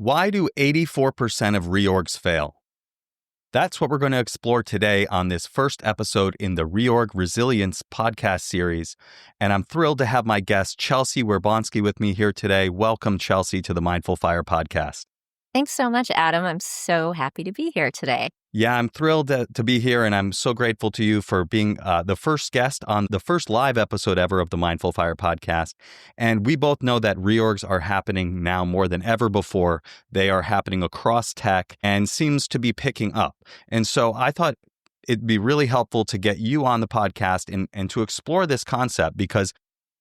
Why do 84% of reorgs fail? That's what we're going to explore today on this first episode in the Reorg Resilience podcast series. And I'm thrilled to have my guest, Chelsea Wierbonski, with me here today. Welcome, Chelsea, to the Mindful Fire podcast. Thanks so much, Adam. I'm so happy to be here today. Yeah, I'm thrilled to be here, and I'm so grateful to you for being the first guest on the first live episode ever of the Mindful Fire podcast. And we both know that reorgs are happening now more than ever before. They are happening across tech and seems to be picking up. And so I thought it'd be really helpful to get you on the podcast and to explore this concept, because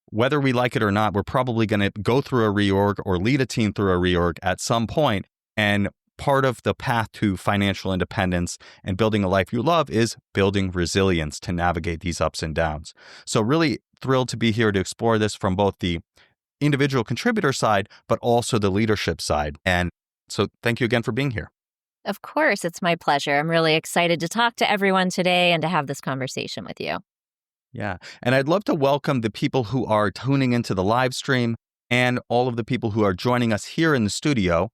whether we like it or not, we're probably going to go through a reorg or lead a team through a reorg at some point. And part of the path to financial independence and building a life you love is building resilience to navigate these ups and downs. So really thrilled to be here to explore this from both the individual contributor side, but also the leadership side. And so thank you again for being here. Of course, it's my pleasure. I'm really excited to talk to everyone today and to have this conversation with you. Yeah. And I'd love to welcome the people who are tuning into the live stream and all of the people who are joining us here in the studio.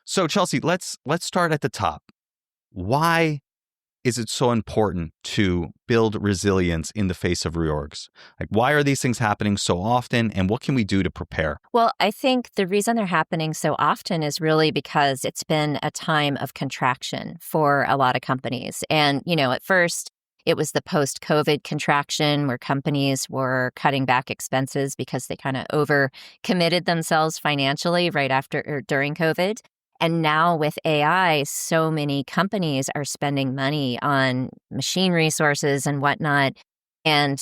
So Chelsea, let's start at the top. Why is it so important to build resilience in the face of reorgs? Like, why are these things happening so often, and what can we do to prepare? Well, I think the reason they're happening so often is really because it's been a time of contraction for a lot of companies. And, at first, it was the post-COVID contraction where companies were cutting back expenses because they kind of over-committed themselves financially right after or during COVID. And now with AI, so many companies are spending money on machine resources and whatnot. And,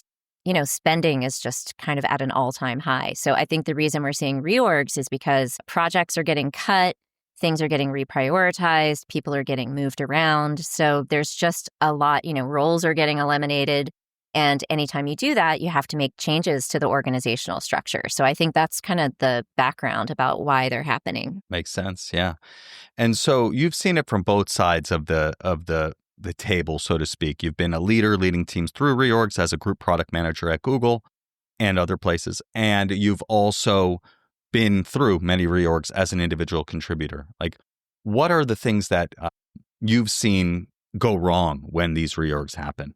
spending is just kind of at an all-time high. So I think the reason we're seeing reorgs is because projects are getting cut, things are getting reprioritized, people are getting moved around. So there's just a lot, roles are getting eliminated. And anytime you do that, you have to make changes to the organizational structure. So I think that's kind of the background about why they're happening. Makes sense, yeah. And so you've seen it from both sides of the table, so to speak. You've been a leader leading teams through reorgs as a group product manager at Google and other places. And you've also been through many reorgs as an individual contributor. Like, what are the things that you've seen go wrong when these reorgs happen?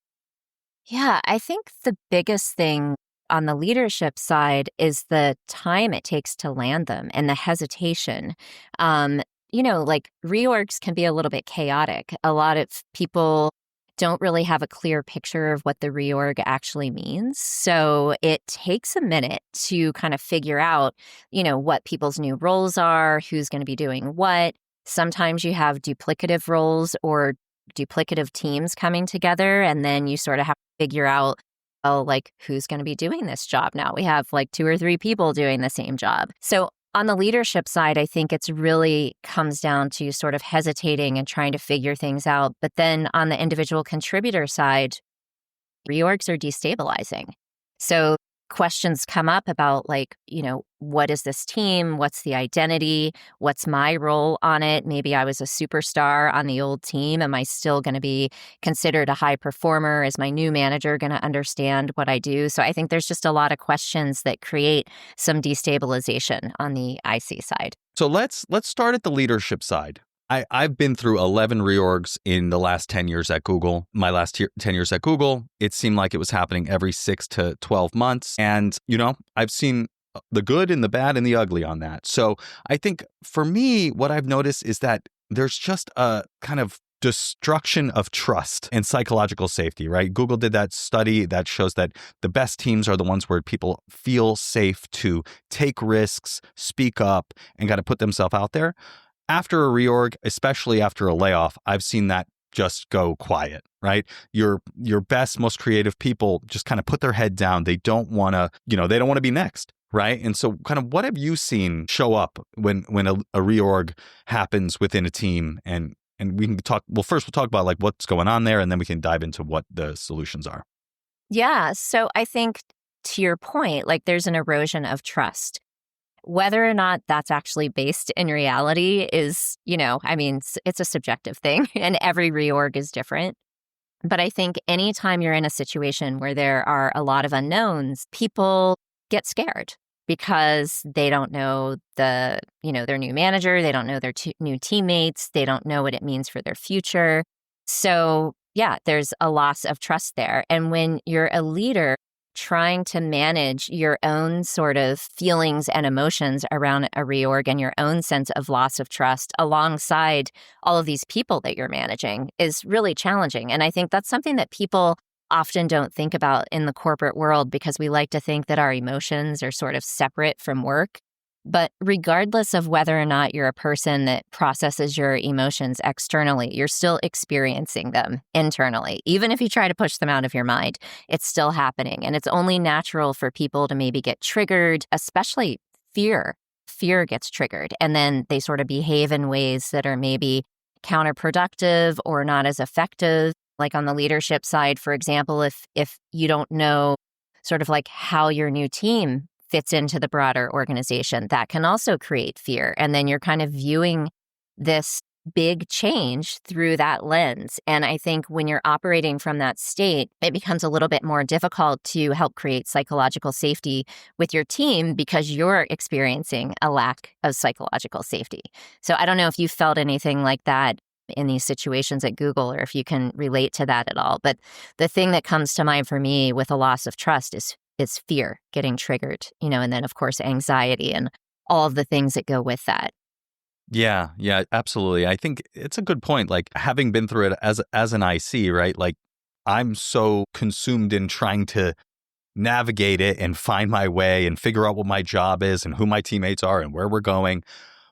Yeah, I think the biggest thing on the leadership side is the time it takes to land them and the hesitation. Reorgs can be a little bit chaotic. A lot of people don't really have a clear picture of what the reorg actually means. So it takes a minute to kind of figure out, what people's new roles are, who's going to be doing what. Sometimes you have duplicative roles or duplicative teams coming together, and then you sort of have to figure out, who's going to be doing this job now? We have 2 or 3 people doing the same job. So on the leadership side, I think it's really comes down to sort of hesitating and trying to figure things out. But then on the individual contributor side, reorgs are destabilizing. So questions come up about what is this team? What's the identity? What's my role on it? Maybe I was a superstar on the old team. Am I still going to be considered a high performer? Is my new manager going to understand what I do? So I think there's just a lot of questions that create some destabilization on the IC side. So let's start at the leadership side. I've been through 11 reorgs in the last 10 years at Google. My last 10 years at Google, it seemed like it was happening every 6 to 12 months. And, I've seen the good and the bad and the ugly on that. So I think for me, what I've noticed is that there's just a kind of destruction of trust and psychological safety, right? Google did that study that shows that the best teams are the ones where people feel safe to take risks, speak up, and got to put themselves out there. After a reorg, especially after a layoff, I've seen that just go quiet, right? Your best, most creative people just kind of put their head down. They don't want to, they don't want to be next, right? And so kind of what have you seen show up when a reorg happens within a team? And we can talk, we'll talk about what's going on there, and then we can dive into what the solutions are. Yeah. So I think to your point, there's an erosion of trust. Whether or not that's actually based in reality is, it's a subjective thing, and every reorg is different. But I think anytime you're in a situation where there are a lot of unknowns, people get scared. because they don't know their new manager, they don't know their new teammates, they don't know what it means for their future. So yeah, there's a loss of trust there. And when you're a leader trying to manage your own sort of feelings and emotions around a reorg and your own sense of loss of trust alongside all of these people that you're managing is really challenging. And I think that's something that people often don't think about in the corporate world because we like to think that our emotions are sort of separate from work. But regardless of whether or not you're a person that processes your emotions externally, you're still experiencing them internally. Even if you try to push them out of your mind, it's still happening. And it's only natural for people to maybe get triggered, especially fear. Fear gets triggered, and then they sort of behave in ways that are maybe counterproductive or not as effective. Like on the leadership side, for example, if you don't know sort of like how your new team fits into the broader organization, that can also create fear. And then you're kind of viewing this big change through that lens. And I think when you're operating from that state, it becomes a little bit more difficult to help create psychological safety with your team because you're experiencing a lack of psychological safety. So I don't know if you felt anything like that in these situations at Google or if you can relate to that at all. But the thing that comes to mind for me with a loss of trust is fear getting triggered, and then of course anxiety and all of the things that go with that. Yeah, absolutely. I think it's a good point. Like having been through it as an IC, right? Like I'm so consumed in trying to navigate it and find my way and figure out what my job is and who my teammates are and where we're going.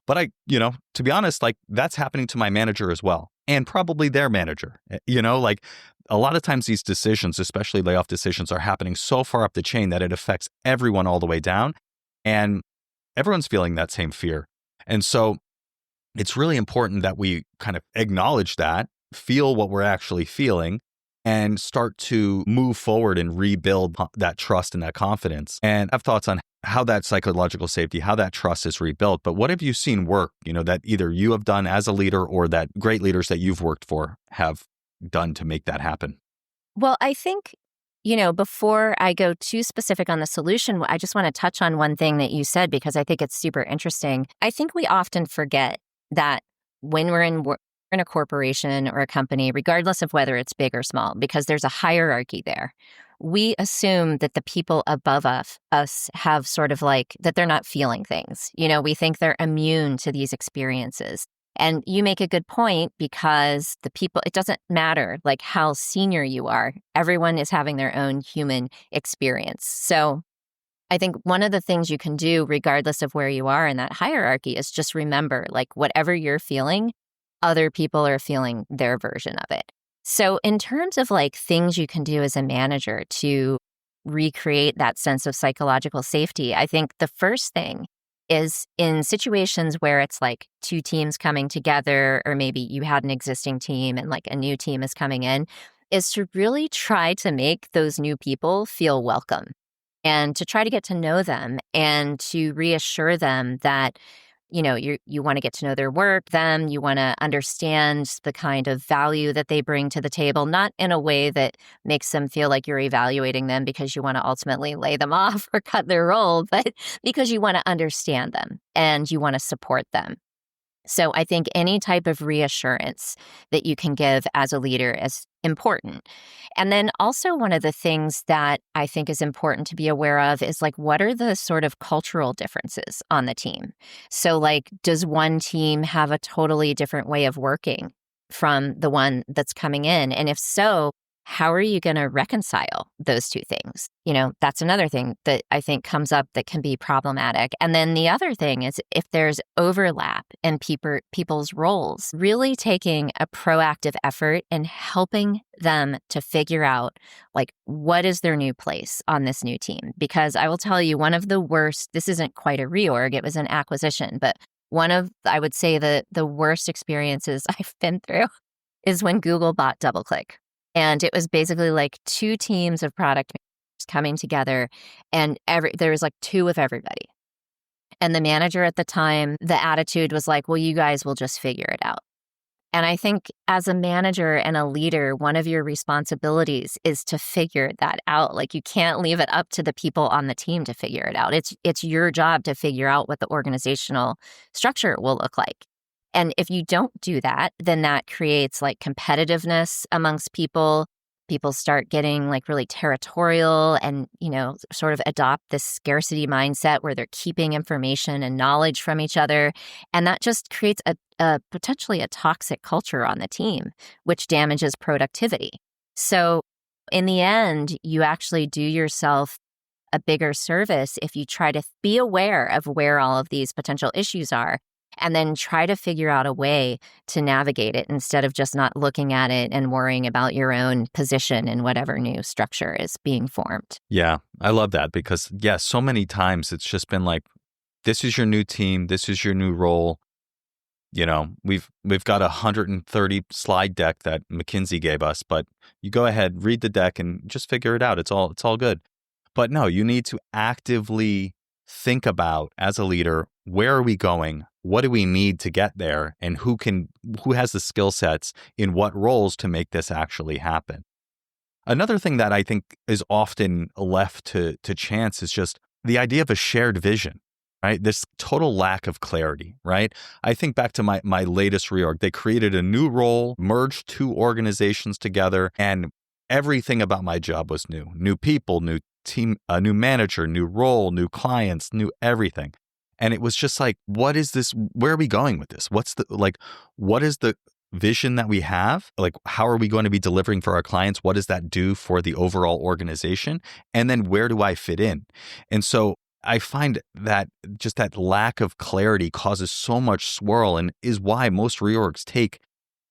But to be honest, like that's happening to my manager as well, and probably their manager. Like a lot of times these decisions, especially layoff decisions, are happening so far up the chain that it affects everyone all the way down. And everyone's feeling that same fear. And so it's really important that we kind of acknowledge that, feel what we're actually feeling, and start to move forward and rebuild that trust and that confidence. And I have thoughts on how that psychological safety, how that trust is rebuilt. But what have you seen work, that either you have done as a leader or that great leaders that you've worked for have done to make that happen? Well, I think, before I go too specific on the solution, I just want to touch on one thing that you said because I think it's super interesting. I think we often forget that when we're in a corporation or a company, regardless of whether it's big or small, because there's a hierarchy there, we assume that the people above us have sort of like that they're not feeling things. We think they're immune to these experiences. And you make a good point because the people, it doesn't matter like how senior you are. Everyone is having their own human experience. So I think one of the things you can do, regardless of where you are in that hierarchy, is just remember, like, whatever you're feeling, other people are feeling their version of it. So in terms of like things you can do as a manager to recreate that sense of psychological safety, I think the first thing is in situations where it's like two teams coming together, or maybe you had an existing team and like a new team is coming in, is to really try to make those new people feel welcome and to try to get to know them and to reassure them that, you want to get to know their work, you want to understand the kind of value that they bring to the table, not in a way that makes them feel like you're evaluating them because you want to ultimately lay them off or cut their role, but because you want to understand them and you want to support them. So I think any type of reassurance that you can give as a leader is important. And then also one of the things that I think is important to be aware of is like, what are the sort of cultural differences on the team? So like, does one team have a totally different way of working from the one that's coming in? And if so, how are you going to reconcile those two things? That's another thing that I think comes up that can be problematic. And then the other thing is if there's overlap in people's roles, really taking a proactive effort and helping them to figure out like what is their new place on this new team. Because I will tell you, one of the worst, this isn't quite a reorg, it was an acquisition, but one of, I would say the worst experiences I've been through is when Google bought DoubleClick. And it was basically like two teams of product managers coming together, and there was like two of everybody. And the manager at the time, the attitude was like, well, you guys will just figure it out. And I think as a manager and a leader, one of your responsibilities is to figure that out. Like, you can't leave it up to the people on the team to figure it out. It's your job to figure out what the organizational structure will look like. And if you don't do that, then that creates like competitiveness amongst people. People start getting like really territorial and, sort of adopt this scarcity mindset where they're keeping information and knowledge from each other. And that just creates a potentially a toxic culture on the team, which damages productivity. So in the end, you actually do yourself a bigger service if you try to be aware of where all of these potential issues are and then try to figure out a way to navigate it instead of just not looking at it and worrying about your own position in whatever new structure is being formed. Yeah, I love that because, so many times it's just been like, this is your new team, this is your new role. We've got a 130 slide deck that McKinsey gave us, but you go ahead, read the deck and just figure it out. It's all good. But no, you need to actively think about, as a leader, where are we going? What do we need to get there? And who has the skill sets in what roles to make this actually happen? Another thing that I think is often left to chance is just the idea of a shared vision, right? This total lack of clarity, right? I think back to my latest reorg. They created a new role, merged two organizations together, and everything about my job was new. New people, new team, a new manager, new role, new clients, new everything. And it was just like, what is this? Where are we going with this? What is the vision that we have? Like, how are we going to be delivering for our clients? What does that do for the overall organization? And then where do I fit in? And so I find that just that lack of clarity causes so much swirl and is why most reorgs take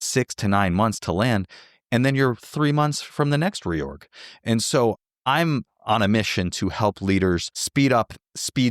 6 to 9 months to land. And then you're 3 months from the next reorg. And so I'm on a mission to help leaders speed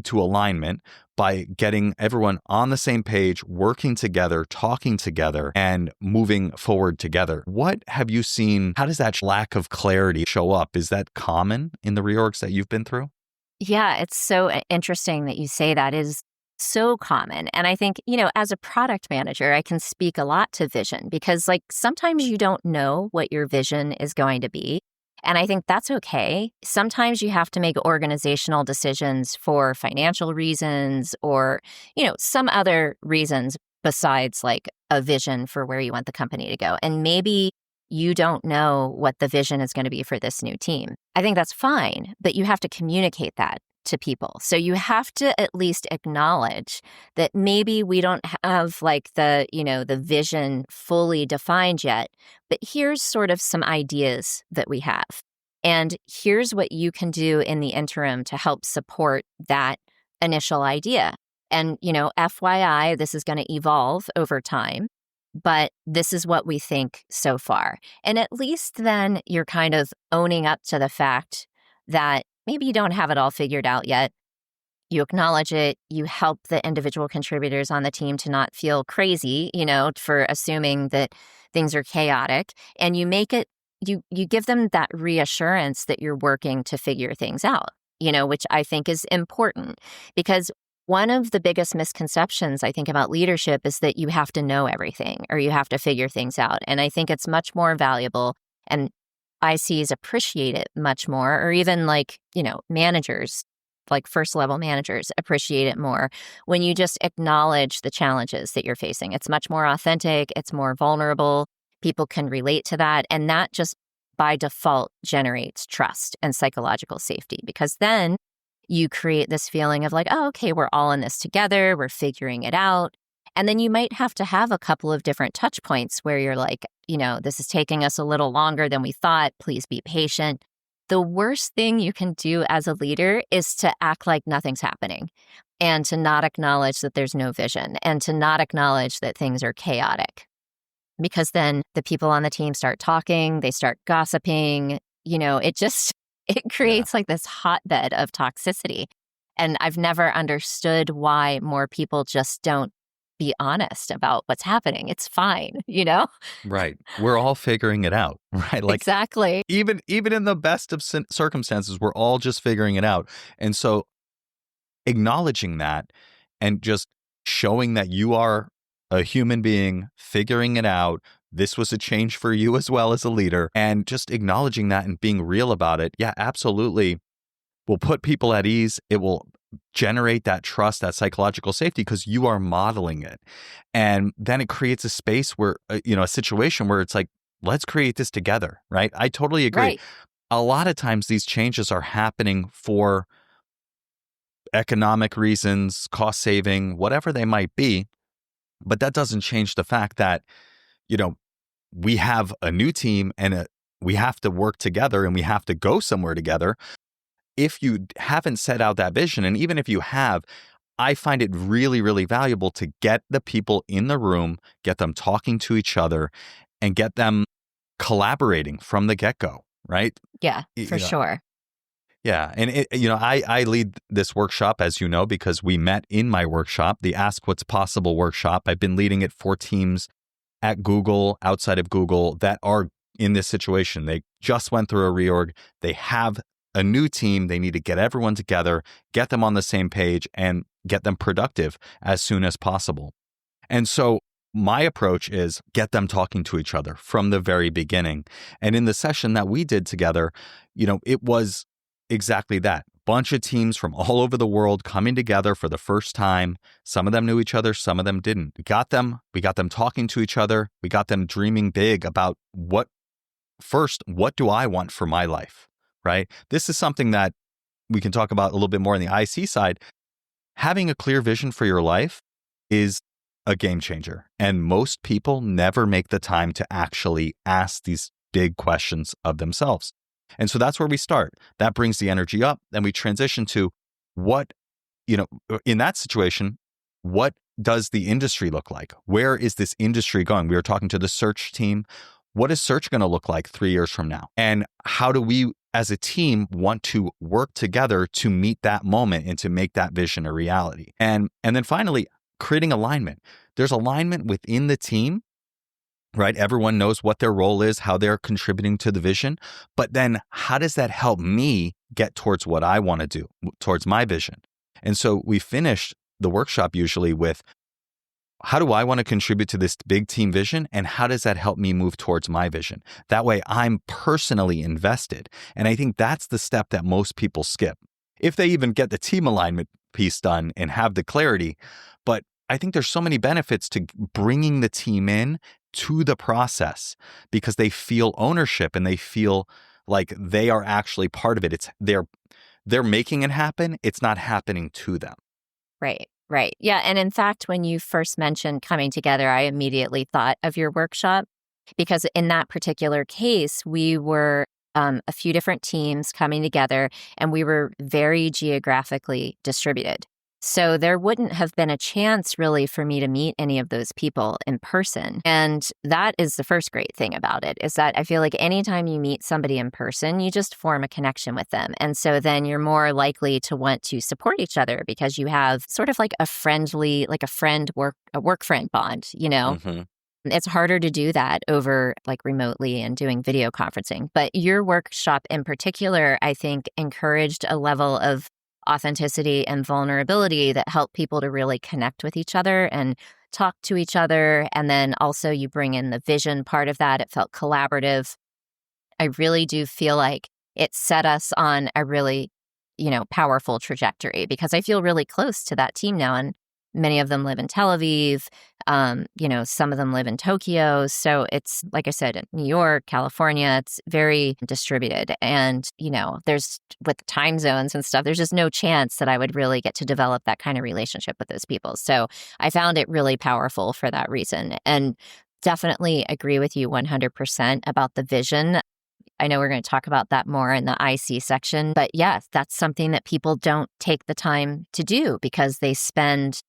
to alignment by getting everyone on the same page, working together, talking together, and moving forward together. What have you seen? How does that lack of clarity show up? Is that common in the reorgs that you've been through? Yeah, it's so interesting that you say that. Is so common. And I think, as a product manager, I can speak a lot to vision because sometimes you don't know what your vision is going to be. And I think that's okay. Sometimes you have to make organizational decisions for financial reasons or, some other reasons besides a vision for where you want the company to go. And maybe you don't know what the vision is going to be for this new team. I think that's fine, but you have to communicate that to people. So you have to at least acknowledge that maybe we don't have the vision fully defined yet, but here's sort of some ideas that we have. And here's what you can do in the interim to help support that initial idea. And, FYI, this is going to evolve over time, but this is what we think so far. And at least then you're kind of owning up to the fact that maybe you don't have it all figured out yet. You acknowledge it. You help the individual contributors on the team to not feel crazy, for assuming that things are chaotic. And you make it, you give them that reassurance that you're working to figure things out, which I think is important. Because one of the biggest misconceptions I think about leadership is that you have to know everything or you have to figure things out. And I think it's much more valuable, and ICs appreciate it much more, or even managers, first level managers appreciate it more when you just acknowledge the challenges that you're facing. It's much more authentic. It's more vulnerable. People can relate to that. And that just by default generates trust and psychological safety, because then you create this feeling of oh, okay, we're all in this together. We're figuring it out. And then you might have to have a couple of different touch points where you're this is taking us a little longer than we thought. Please be patient. The worst thing you can do as a leader is to act like nothing's happening and to not acknowledge that there's no vision and to not acknowledge that things are chaotic. Because then the people on the team start talking, they start gossiping, it creates this hotbed of toxicity. And I've never understood why more people just don't be honest about what's happening. It's fine, Right. We're all figuring it out, right? Exactly. Even in the best of circumstances, we're all just figuring it out. And so acknowledging that and just showing that you are a human being figuring it out. This was a change for you as well as a leader, and just acknowledging that and being real about it. Yeah, absolutely. Will put people at ease. It will generate that trust, that psychological safety, because you are modeling it. And then it creates a space where, a situation where it's like, let's create this together, right? I totally agree. Right. A lot of times these changes are happening for economic reasons, cost saving, whatever they might be. But that doesn't change the fact that, we have a new team and we have to work together and we have to go somewhere together. If you haven't set out that vision, and even if you have, I find it really, really valuable to get the people in the room, get them talking to each other, and get them collaborating from the get-go, right? Yeah, for sure. Yeah. And, I lead this workshop, as you know, because we met in my workshop, the Ask What's Possible workshop. I've been leading it for teams at Google, outside of Google, that are in this situation. They just went through a reorg. They have a new team. They need to get everyone together, get them on the same page, and get them productive as soon as possible. And so my approach is get them talking to each other from the very beginning. And in the session that we did together, it was exactly that. Bunch of teams from all over the world coming together for the first time. Some of them knew each other, some of them didn't. We got them talking to each other. We got them dreaming big about what do I want for my life, right? This is something that we can talk about a little bit more on the IC side. Having a clear vision for your life is a game changer. And most people never make the time to actually ask these big questions of themselves. And so that's where we start. That brings the energy up. Then we transition to in that situation, what does the industry look like? Where is this industry going? We were talking to the search team. What is search going to look like 3 years from now? And how do we as a team want to work together to meet that moment and to make that vision a reality? And then finally, creating alignment. There's alignment within the team, right? Everyone knows what their role is, how they're contributing to the vision. But then how does that help me get towards what I want to do, towards my vision? And so we finish the workshop usually with, how do I want to contribute to this big team vision? And how does that help me move towards my vision? That way I'm personally invested. And I think that's the step that most people skip, if they even get the team alignment piece done and have the clarity. But I think there's so many benefits to bringing the team in to the process because they feel ownership and they feel like they are actually part of it. They're making it happen. It's not happening to them. Right. Right. Yeah. And in fact, when you first mentioned coming together, I immediately thought of your workshop because in that particular case, we were a few different teams coming together and we were very geographically distributed. So there wouldn't have been a chance really for me to meet any of those people in person. And that is the first great thing about it, is that I feel like anytime you meet somebody in person, you just form a connection with them. And so then you're more likely to want to support each other because you have sort of like a work friend bond, Mm-hmm. It's harder to do that over like remotely and doing video conferencing. But your workshop in particular, I think, encouraged a level of authenticity and vulnerability that help people to really connect with each other and talk to each other. And then also you bring in the vision part of that. It felt collaborative. I really do feel like it set us on a really, powerful trajectory because I feel really close to that team now. And many of them live in Tel Aviv. Some of them live in Tokyo. So it's, like I said, in New York, California, it's very distributed. And, there's with time zones and stuff, there's just no chance that I would really get to develop that kind of relationship with those people. So I found it really powerful for that reason. And definitely agree with you 100% about the vision. I know we're going to talk about that more in the IC section. But yes, that's something that people don't take the time to do because they spend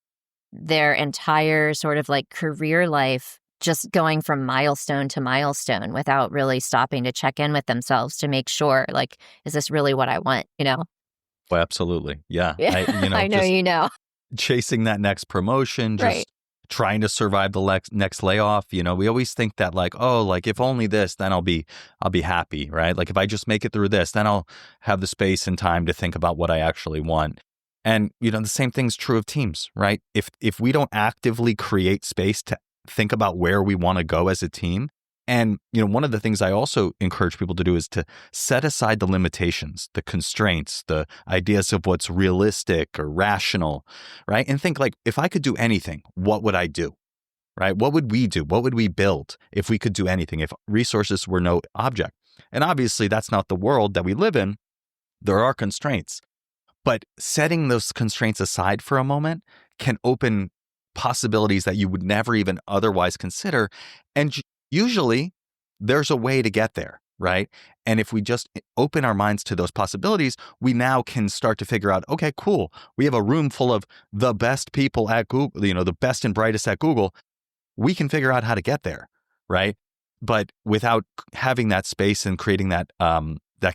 their entire sort of like career life just going from milestone to milestone without really stopping to check in with themselves to make sure, like, is this really what I want, Well, absolutely. Yeah. I know, chasing that next promotion, just right. Trying to survive the next layoff. We always think that if only this, then I'll be happy, right? Like if I just make it through this, then I'll have the space and time to think about what I actually want. And, the same thing's true of teams, right? If we don't actively create space to think about where we want to go as a team, and, one of the things I also encourage people to do is to set aside the limitations, the constraints, the ideas of what's realistic or rational, right? And think like, if I could do anything, what would I do, right? What would we do? What would we build if we could do anything, if resources were no object? And obviously, that's not the world that we live in. There are constraints. But setting those constraints aside for a moment can open possibilities that you would never even otherwise consider. And usually there's a way to get there, right? And if we just open our minds to those possibilities, we now can start to figure out, okay, cool. We have a room full of the best people at Google, the best and brightest at Google. We can figure out how to get there, right? But without having that space and creating that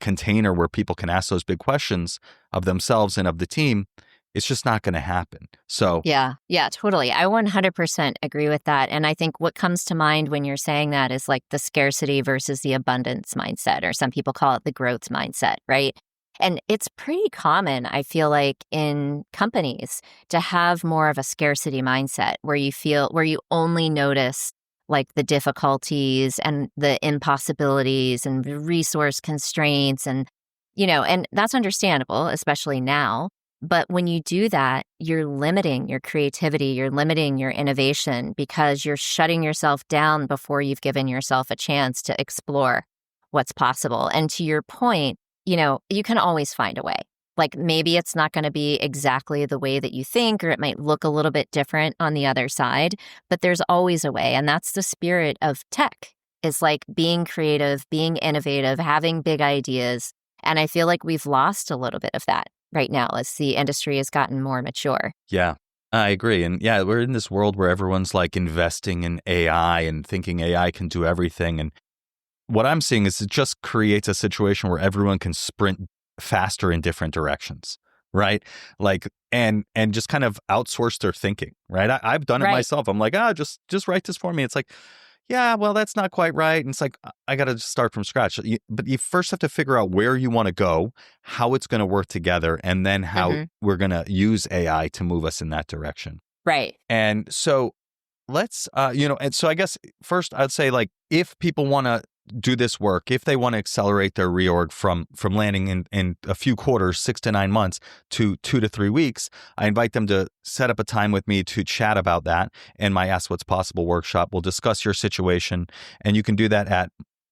container where people can ask those big questions of themselves and of the team, it's just not going to happen. So yeah, totally. I 100% agree with that. And I think what comes to mind when you're saying that is like the scarcity versus the abundance mindset, or some people call it the growth mindset, right? And it's pretty common, I feel like, in companies to have more of a scarcity mindset where you only notice like the difficulties and the impossibilities and the resource constraints and that's understandable, especially now. But when you do that, you're limiting your creativity, you're limiting your innovation because you're shutting yourself down before you've given yourself a chance to explore what's possible. And to your point, you can always find a way. Like maybe it's not going to be exactly the way that you think, or it might look a little bit different on the other side, but there's always a way. And that's the spirit of tech, is like being creative, being innovative, having big ideas. And I feel like we've lost a little bit of that right now as the industry has gotten more mature. Yeah, I agree. And yeah, we're in this world where everyone's like investing in AI and thinking AI can do everything. And what I'm seeing is it just creates a situation where everyone can sprint faster in different directions, right? Like, and just kind of outsource their thinking, right? I've done it myself. I'm like, just write this for me. It's like, yeah, well, that's not quite right. And it's like, I got to just start from scratch. But you first have to figure out where you want to go, how it's going to work together, and then how we're going to use AI to move us in that direction. Right. And so let's, and so I guess first I'd say, like, if people want to do this work, if they want to accelerate their reorg from landing in a few quarters, 6 to 9 months, to 2 to 3 weeks, I invite them to set up a time with me to chat about that. And my Ask What's Possible workshop will discuss your situation. And you can do that at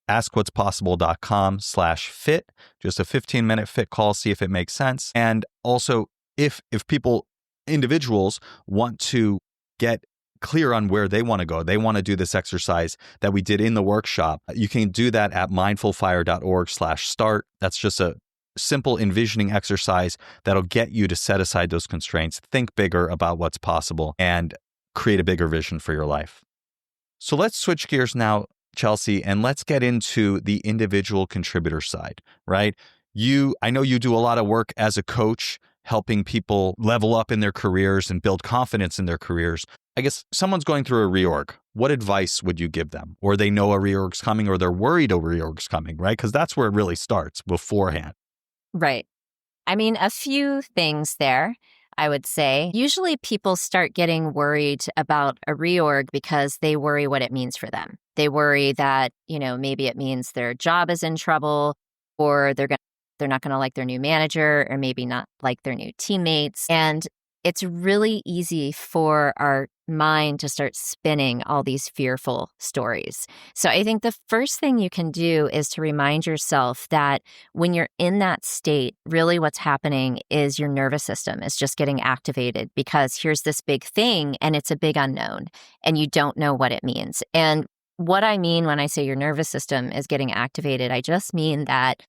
askwhatspossible.com/fit, just a 15-minute fit call, see if it makes sense. And also, if individuals want to get clear on where they want to go, they want to do this exercise that we did in the workshop, you can do that at mindfulfire.org/start. That's just a simple envisioning exercise that'll get you to set aside those constraints, think bigger about what's possible, and create a bigger vision for your life. So let's switch gears now, Chelsea, and let's get into the individual contributor side, right? I know you do a lot of work as a coach, helping people level up in their careers and build confidence in their careers. I guess someone's going through a reorg. What advice would you give them? Or they know a reorg's coming, or they're worried a reorg's coming, right? Because that's where it really starts beforehand. Right. I mean, a few things there, I would say. Usually people start getting worried about a reorg because they worry what it means for them. They worry that, maybe it means their job is in trouble, or they're not going to like their new manager, or maybe not like their new teammates. And it's really easy for our mind to start spinning all these fearful stories. So I think the first thing you can do is to remind yourself that when you're in that state, really what's happening is your nervous system is just getting activated, because here's this big thing and it's a big unknown and you don't know what it means. And what I mean when I say your nervous system is getting activated, I just mean that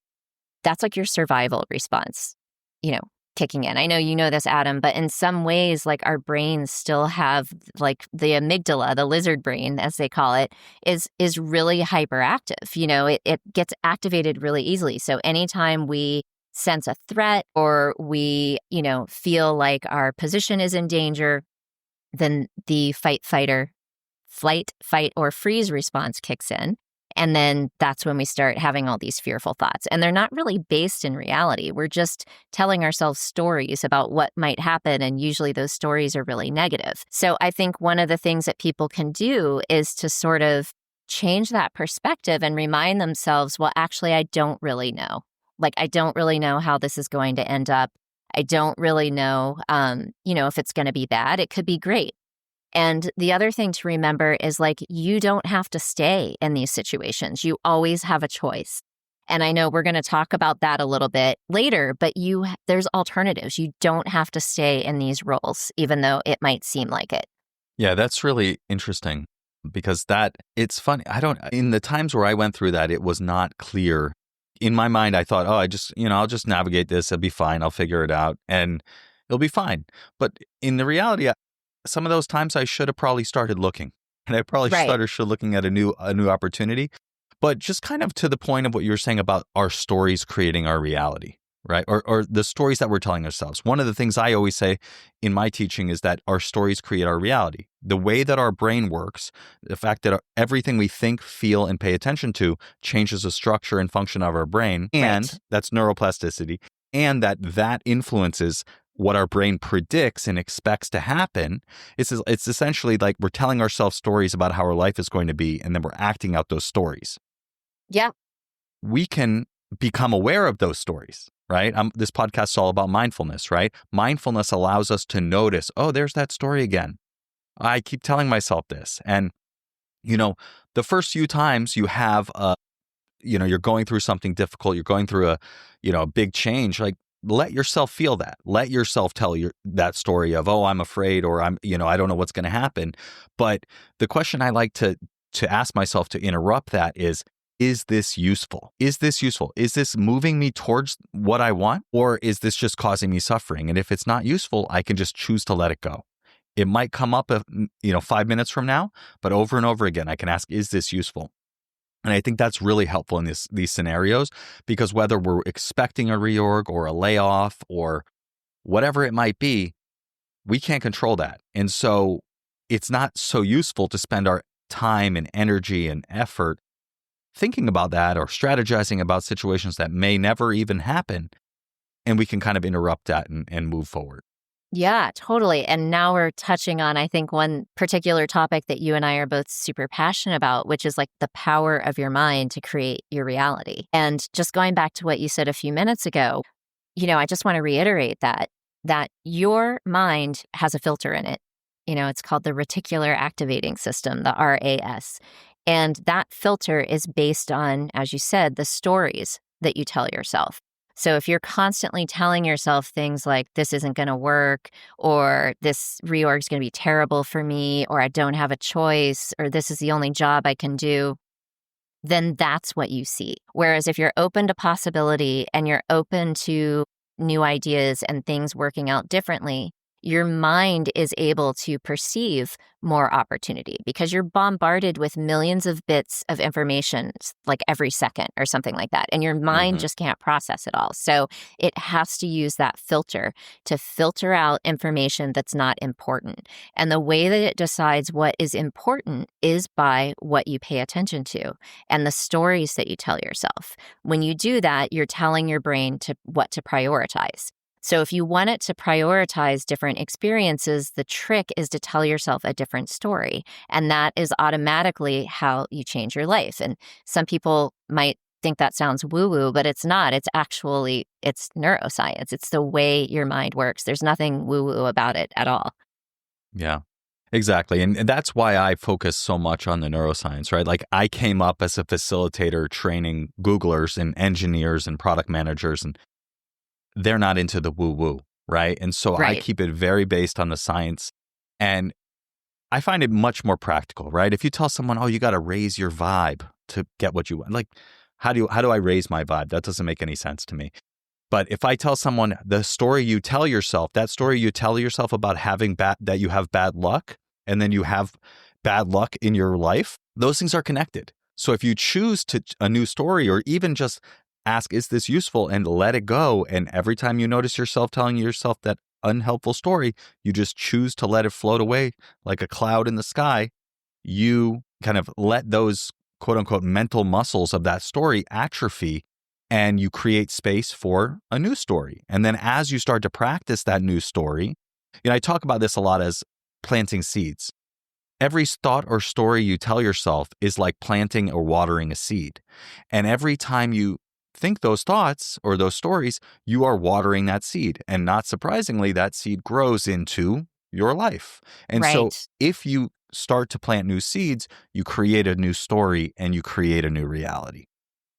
that's like your survival response, kicking in. I know you know this, Adam, but in some ways, like our brains still have like the amygdala, the lizard brain, as they call it, is really hyperactive. It gets activated really easily. So anytime we sense a threat, or we, feel like our position is in danger, then the flight, fight, or freeze response kicks in. And then that's when we start having all these fearful thoughts. And they're not really based in reality. We're just telling ourselves stories about what might happen. And usually those stories are really negative. So I think one of the things that people can do is to sort of change that perspective and remind themselves, well, actually, I don't really know. Like, I don't really know how this is going to end up. I don't really know, if it's going to be bad. It could be great. And the other thing to remember is like, you don't have to stay in these situations. You always have a choice. And I know we're going to talk about that a little bit later, but there's alternatives. You don't have to stay in these roles, even though it might seem like it. Yeah, that's really interesting because it's funny. In the times where I went through that, it was not clear. In my mind, I thought, I'll just navigate this. It'll be fine. I'll figure it out and it'll be fine. But in the reality, some of those times I should have probably started looking, and I probably started looking at a new opportunity. But just kind of to the point of what you were saying about our stories creating our reality, right? Or the stories that we're telling ourselves. One of the things I always say in my teaching is that our stories create our reality. The way that our brain works, the fact that everything we think, feel, and pay attention to changes the structure and function of our brain, and that's neuroplasticity, and that influences what our brain predicts and expects to happen. It's essentially like we're telling ourselves stories about how our life is going to be, and then we're acting out those stories. Yeah. We can become aware of those stories, right? This podcast is all about mindfulness, right? Mindfulness allows us to notice, oh, there's that story again. I keep telling myself this. And, the first few times you have, you're going through something difficult, you're going through a big change, like, let yourself feel that. Let yourself tell that story of, oh, I'm afraid, or I don't know what's going to happen. But the question I like to ask myself to interrupt that is this useful? Is this useful? Is this moving me towards what I want? Or is this just causing me suffering? And if it's not useful, I can just choose to let it go. It might come up, 5 minutes from now, but over and over again, I can ask, is this useful? And I think that's really helpful in these scenarios, because whether we're expecting a reorg or a layoff or whatever it might be, we can't control that. And so it's not so useful to spend our time and energy and effort thinking about that or strategizing about situations that may never even happen. And we can kind of interrupt that and move forward. Yeah, totally. And now we're touching on, I think, one particular topic that you and I are both super passionate about, which is like the power of your mind to create your reality. And just going back to what you said a few minutes ago, I just want to reiterate that your mind has a filter in it. It's called the reticular activating system, the RAS. And that filter is based on, as you said, the stories that you tell yourself. So if you're constantly telling yourself things like, this isn't going to work, or this reorg is going to be terrible for me, or I don't have a choice, or this is the only job I can do, then that's what you see. Whereas if you're open to possibility and you're open to new ideas and things working out differently, your mind is able to perceive more opportunity because you're bombarded with millions of bits of information like every second or something like that. And your mind just can't process it all. So it has to use that filter to filter out information that's not important. And the way that it decides what is important is by what you pay attention to and the stories that you tell yourself. When you do that, you're telling your brain what to prioritize. So if you want it to prioritize different experiences, the trick is to tell yourself a different story. And that is automatically how you change your life. And some people might think that sounds woo-woo, but it's not. It's neuroscience. It's the way your mind works. There's nothing woo-woo about it at all. Yeah, exactly. And that's why I focus so much on the neuroscience, right? Like I came up as a facilitator training Googlers and engineers and product managers, and they're not into the woo-woo, right? And so I keep it very based on the science. And I find it much more practical, right? If you tell someone, oh, you got to raise your vibe to get what you want, like, how do I raise my vibe? That doesn't make any sense to me. But if I tell someone the story you tell yourself, that story you tell yourself about that you have bad luck, and then you have bad luck in your life, those things are connected. So if you choose a new story, or even just ask, is this useful, and let it go. And every time you notice yourself telling yourself that unhelpful story, you just choose to let it float away like a cloud in the sky. You kind of let those quote unquote mental muscles of that story atrophy, and you create space for a new story. And then as you start to practice that new story, I talk about this a lot as planting seeds. Every thought or story you tell yourself is like planting or watering a seed. And every time you think those thoughts or those stories, you are watering that seed. And not surprisingly, that seed grows into your life. And so if you start to plant new seeds, you create a new story and you create a new reality.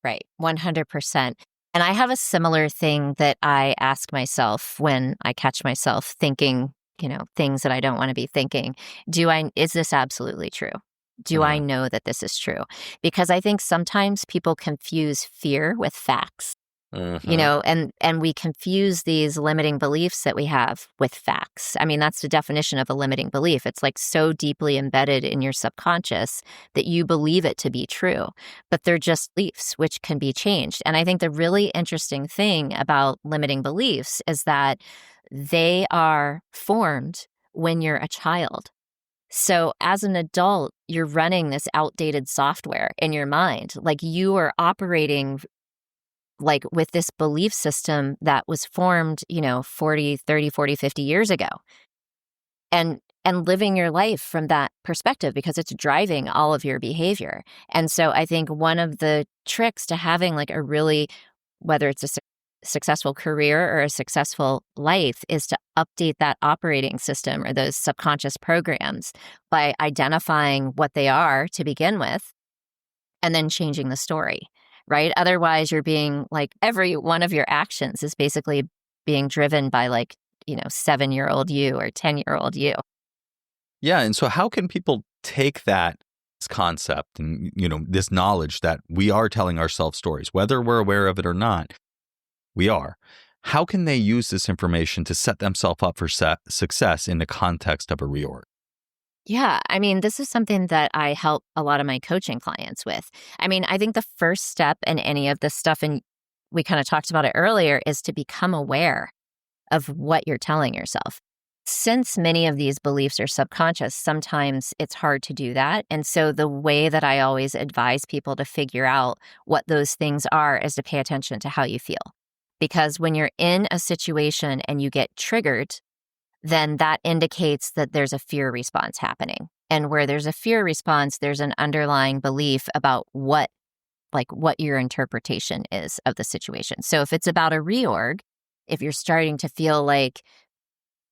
Right. 100%. And I have a similar thing that I ask myself when I catch myself thinking, things that I don't want to be thinking. Is this absolutely true? Do I know that this is true? Because I think sometimes people confuse fear with facts. And we confuse these limiting beliefs that we have with facts. I mean, that's the definition of a limiting belief. It's like so deeply embedded in your subconscious that you believe it to be true, but they're just beliefs which can be changed. And I think the really interesting thing about limiting beliefs is that they are formed when you're a child. So as an adult, you're running this outdated software in your mind. Like you are operating like with this belief system that was formed, 40, 30, 40, 50 years ago. And living your life from that perspective because it's driving all of your behavior. And so I think one of the tricks to having like a really, whether it's a successful career or a successful life, is to update that operating system or those subconscious programs by identifying what they are to begin with and then changing the story. Right? Otherwise, you're being like every one of your actions is basically being driven by 7-year-old you or 10-year-old you. Yeah. And so how can people take that concept and, this knowledge that we are telling ourselves stories, whether we're aware of it or not, we are. How can they use this information to set themselves up for success in the context of a reorg? Yeah, I mean, this is something that I help a lot of my coaching clients with. I mean, I think the first step in any of this stuff, and we kind of talked about it earlier, is to become aware of what you're telling yourself. Since many of these beliefs are subconscious, sometimes it's hard to do that. And so the way that I always advise people to figure out what those things are is to pay attention to how you feel. Because when you're in a situation and you get triggered, then that indicates that there's a fear response happening. And where there's a fear response, there's an underlying belief about what your interpretation is of the situation. So if it's about a reorg, if you're starting to feel like,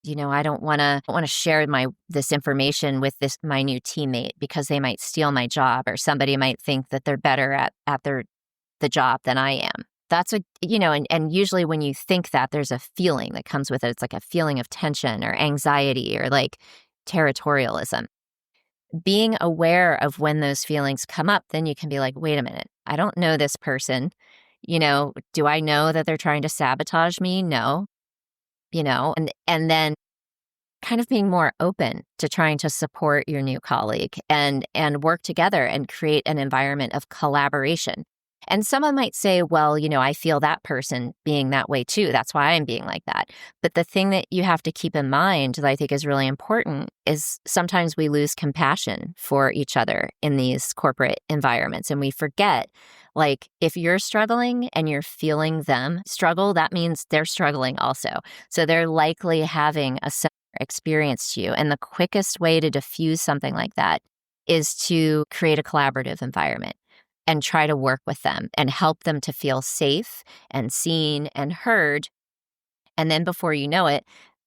I don't want to share this information with my new teammate because they might steal my job, or somebody might think that they're better at the job than I am. That's and usually when you think that, there's a feeling that comes with it. It's like a feeling of tension or anxiety or like territorialism. Being aware of when those feelings come up, then you can be like, wait a minute, I don't know this person. Do I know that they're trying to sabotage me? No. And then kind of being more open to trying to support your new colleague and work together and create an environment of collaboration. And someone might say, well, I feel that person being that way too. That's why I'm being like that. But the thing that you have to keep in mind that I think is really important is sometimes we lose compassion for each other in these corporate environments. And we forget, like, if you're struggling and you're feeling them struggle, that means they're struggling also. So they're likely having a similar experience to you. And the quickest way to diffuse something like that is to create a collaborative environment and try to work with them and help them to feel safe and seen and heard. And then before you know it,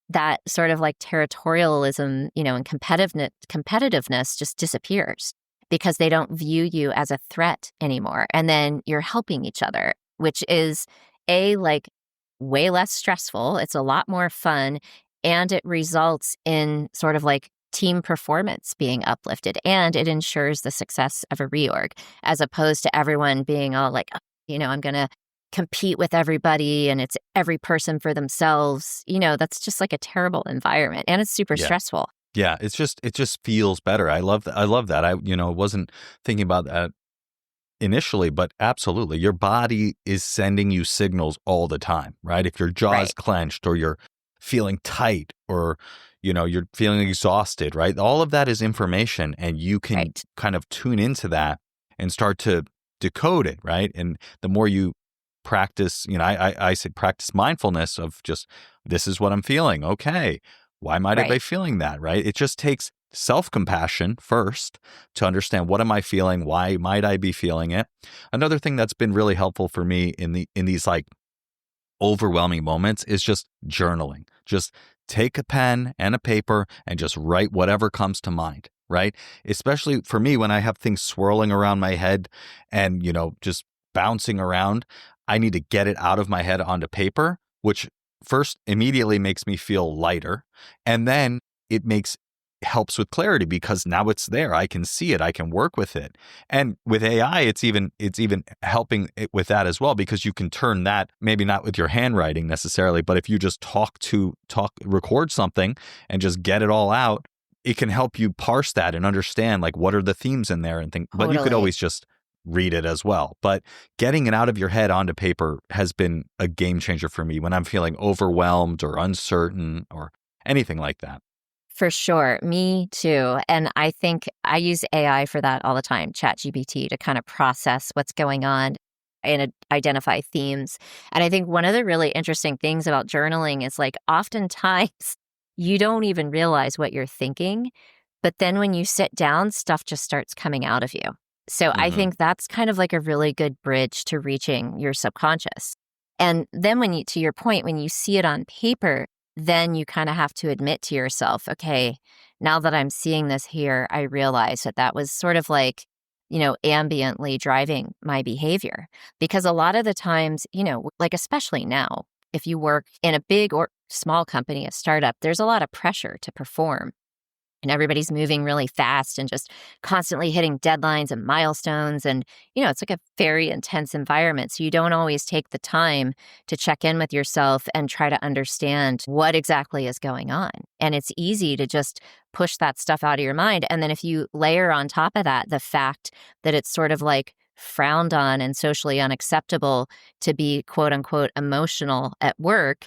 that sort of like territorialism, and competitiveness just disappears because they don't view you as a threat anymore. And then you're helping each other, which is way less stressful. It's a lot more fun. And it results in sort of like team performance being uplifted, and it ensures the success of a reorg, as opposed to everyone being all like, I'm going to compete with everybody and it's every person for themselves. That's just like a terrible environment, and it's super stressful. Yeah, it just feels better. I love that. I wasn't thinking about that initially, but absolutely, your body is sending you signals all the time, right? If your jaw is clenched or you're feeling tight or you're feeling exhausted, right? All of that is information, and you can kind of tune into that and start to decode it, right? And the more you practice, I say practice mindfulness of just, this is what I'm feeling. Okay. Why might I be Right. feeling that, right? It just takes self-compassion first to understand, what am I feeling? Why might I be feeling it? Another thing that's been really helpful for me in these like overwhelming moments is just journaling. Just take a pen and a paper and just write whatever comes to mind, right? Especially for me, when I have things swirling around my head and, just bouncing around, I need to get it out of my head onto paper, which first immediately makes me feel lighter. And then it helps with clarity, because now it's there. I can see it. I can work with it. And with AI, it's even helping it with that as well, because you can turn that, maybe not with your handwriting necessarily, but if you just record something and just get it all out, it can help you parse that and understand, like, what are the themes in there and things. But you could always just read it as well. But getting it out of your head onto paper has been a game changer for me when I'm feeling overwhelmed or uncertain or anything like that. For sure. Me too. And I think I use AI for that all the time, ChatGPT, to kind of process what's going on and identify themes. And I think one of the really interesting things about journaling is, like, oftentimes you don't even realize what you're thinking, but then when you sit down, stuff just starts coming out of you. So I think that's kind of like a really good bridge to reaching your subconscious. And then to your point, when you see it on paper, then you kind of have to admit to yourself, okay, now that I'm seeing this here, I realize that was sort of like, ambiently driving my behavior. Because a lot of the times, like especially now, if you work in a big or small company, a startup, there's a lot of pressure to perform. And everybody's moving really fast and just constantly hitting deadlines and milestones. And, it's like a very intense environment. So you don't always take the time to check in with yourself and try to understand what exactly is going on. And it's easy to just push that stuff out of your mind. And then if you layer on top of that the fact that it's sort of like frowned on and socially unacceptable to be, quote unquote, emotional at work,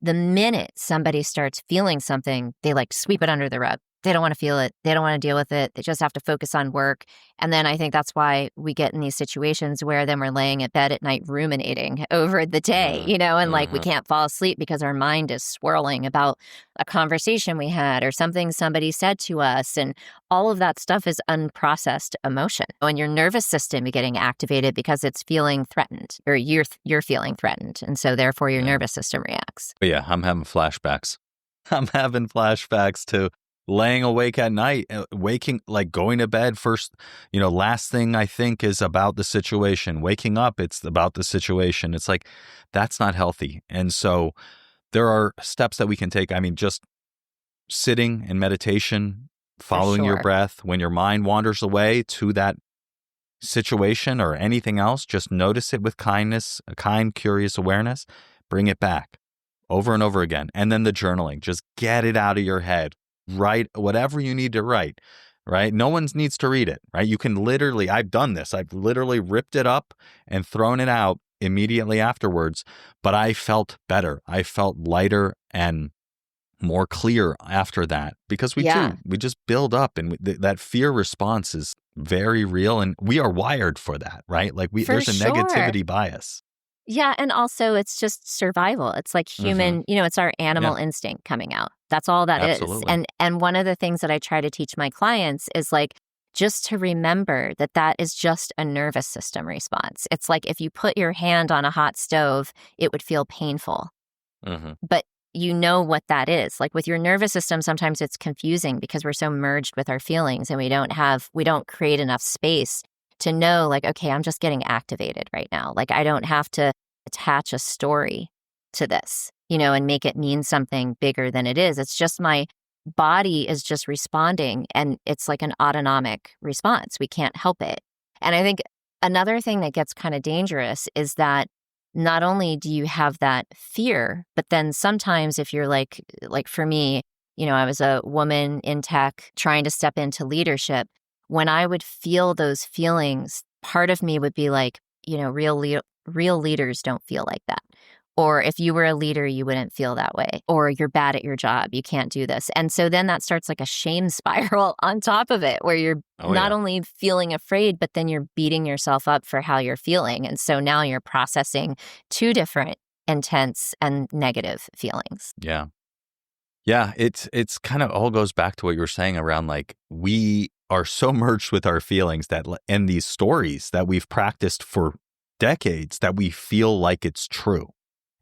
the minute somebody starts feeling something, they like sweep it under the rug. They don't want to feel it. They don't want to deal with it. They just have to focus on work. And then I think that's why we get in these situations where then we're laying at bed at night ruminating over the day, and like we can't fall asleep because our mind is swirling about a conversation we had or something somebody said to us. And all of that stuff is unprocessed emotion. And your nervous system is getting activated because it's feeling threatened, or you're feeling threatened. And so therefore your nervous system reacts. But yeah, I'm having flashbacks. I'm having flashbacks to laying awake at night, waking, like going to bed first, last thing I think is about the situation. Waking up, it's about the situation. It's like, that's not healthy. And so there are steps that we can take. I mean, just sitting in meditation, following your breath. When your mind wanders away to that situation or anything else, just notice it with kindness, a kind, curious awareness, bring it back over and over again. And then the journaling, just get it out of your head. Write whatever you need to write, right? No one needs to read it, right? You can literally, I've done this. I've literally ripped it up and thrown it out immediately afterwards, but I felt better. I felt lighter and more clear after that, because we just build up, and that fear response is very real, and we are wired for that, right? Like there's a negativity bias. Yeah. And also it's just survival. It's like human, it's our animal instinct coming out. That's all that is. And one of the things that I try to teach my clients is like, just to remember that is just a nervous system response. It's like if you put your hand on a hot stove, it would feel painful. But you know what that is. Like with your nervous system, sometimes it's confusing because we're so merged with our feelings and we don't create enough space to know, like, okay, I'm just getting activated right now. Like I don't have to attach a story to this, and make it mean something bigger than it is. It's just my body is just responding, and it's like an autonomic response. We can't help it. And I think another thing that gets kind of dangerous is that not only do you have that fear, but then sometimes if you're like for me, I was a woman in tech trying to step into leadership. When I would feel those feelings, part of me would be like, real leaders don't feel like that. Or if you were a leader, you wouldn't feel that way. Or you're bad at your job, you can't do this. And so then that starts like a shame spiral on top of it, where you're not only feeling afraid, but then you're beating yourself up for how you're feeling. And so now you're processing two different intense and negative feelings. Yeah. Yeah, it's kind of all goes back to what you were saying around like we are so merged with our feelings that and these stories that we've practiced for decades that we feel like it's true.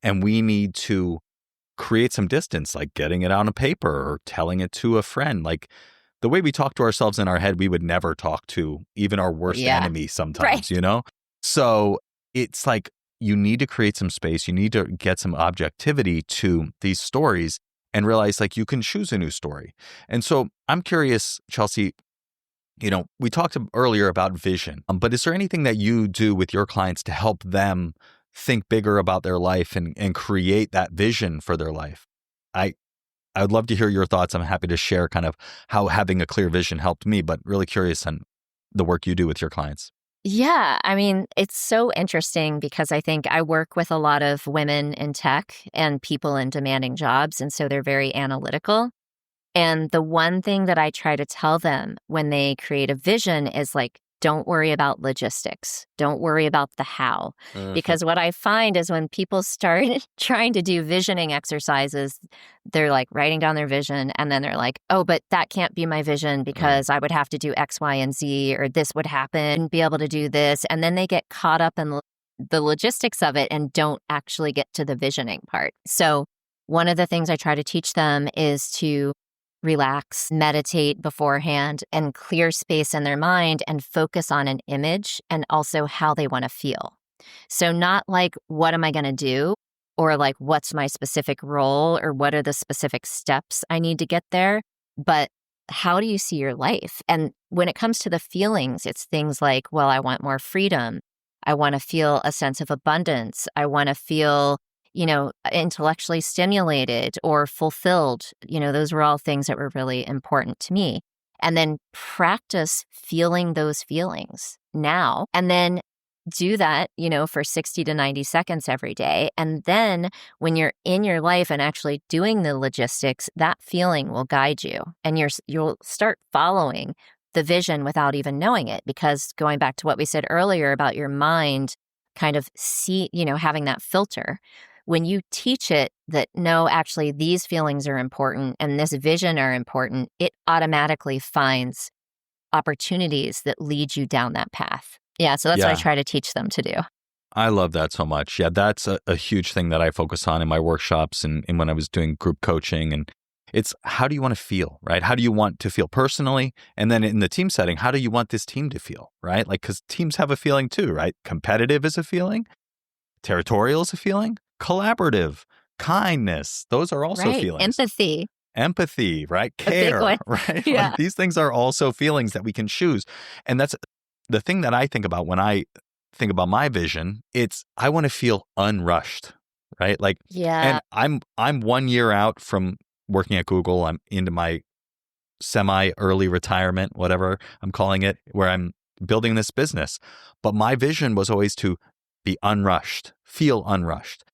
And we need to create some distance, like getting it on a paper or telling it to a friend. Like the way we talk to ourselves in our head, we would never talk to even our worst enemy sometimes, you know? So it's like you need to create some space. You need to get some objectivity to these stories and realize like you can choose a new story. And so I'm curious, Chelsea, you know, we talked earlier about vision, but is there anything that you do with your clients to help them think bigger about their life and create that vision for their life? I would love to hear your thoughts. I'm happy to share kind of how having a clear vision helped me, but really curious on the work you do with your clients. Yeah, I mean, it's so interesting because I think I work with a lot of women in tech and people in demanding jobs, and so they're very analytical. And the one thing that I try to tell them when they create a vision is like, don't worry about logistics. Don't worry about the how. Because what I find is when people start trying to do visioning exercises, they're like writing down their vision and then they're like, oh, but that can't be my vision because I would have to do X, Y, and Z, or this would happen, be able to do this. And then they get caught up in the logistics of it and don't actually get to the visioning part. So one of the things I try to teach them is to relax, meditate beforehand, and clear space in their mind and focus on an image and also how they want to feel. So not like, what am I going to do? Or like, what's my specific role? Or what are the specific steps I need to get there? But how do you see your life? And when it comes to the feelings, it's things like, well, I want more freedom. I want to feel a sense of abundance. I want to feel, you know, intellectually stimulated or fulfilled. You know, those were all things that were really important to me. And then practice feeling those feelings now. And then do that, you know, for 60 to 90 seconds every day. And then when you're in your life and actually doing the logistics, that feeling will guide you. And you'll start following the vision without even knowing it. Because going back to what we said earlier about your mind kind of having that filter, when you teach it that, no, actually these feelings are important and this vision are important, it automatically finds opportunities that lead you down that path. Yeah, so that's what I try to teach them to do. I love that so much. Yeah, that's a huge thing that I focus on in my workshops and when I was doing group coaching. And it's, how do you want to feel, right? How do you want to feel personally? And then in the team setting, how do you want this team to feel, right? Like, because teams have a feeling too, right? Competitive is a feeling. Territorial is a feeling. Collaborative, kindness, those are also feelings. Empathy, right? Care, right? Yeah. Like, these things are also feelings that we can choose. And that's the thing that I think about when I think about my vision. It's, I want to feel unrushed, right? Like, and I'm 1 year out from working at Google. I'm into my semi-early retirement, whatever I'm calling it, where I'm building this business. But my vision was always to be unrushed, feel unrushed,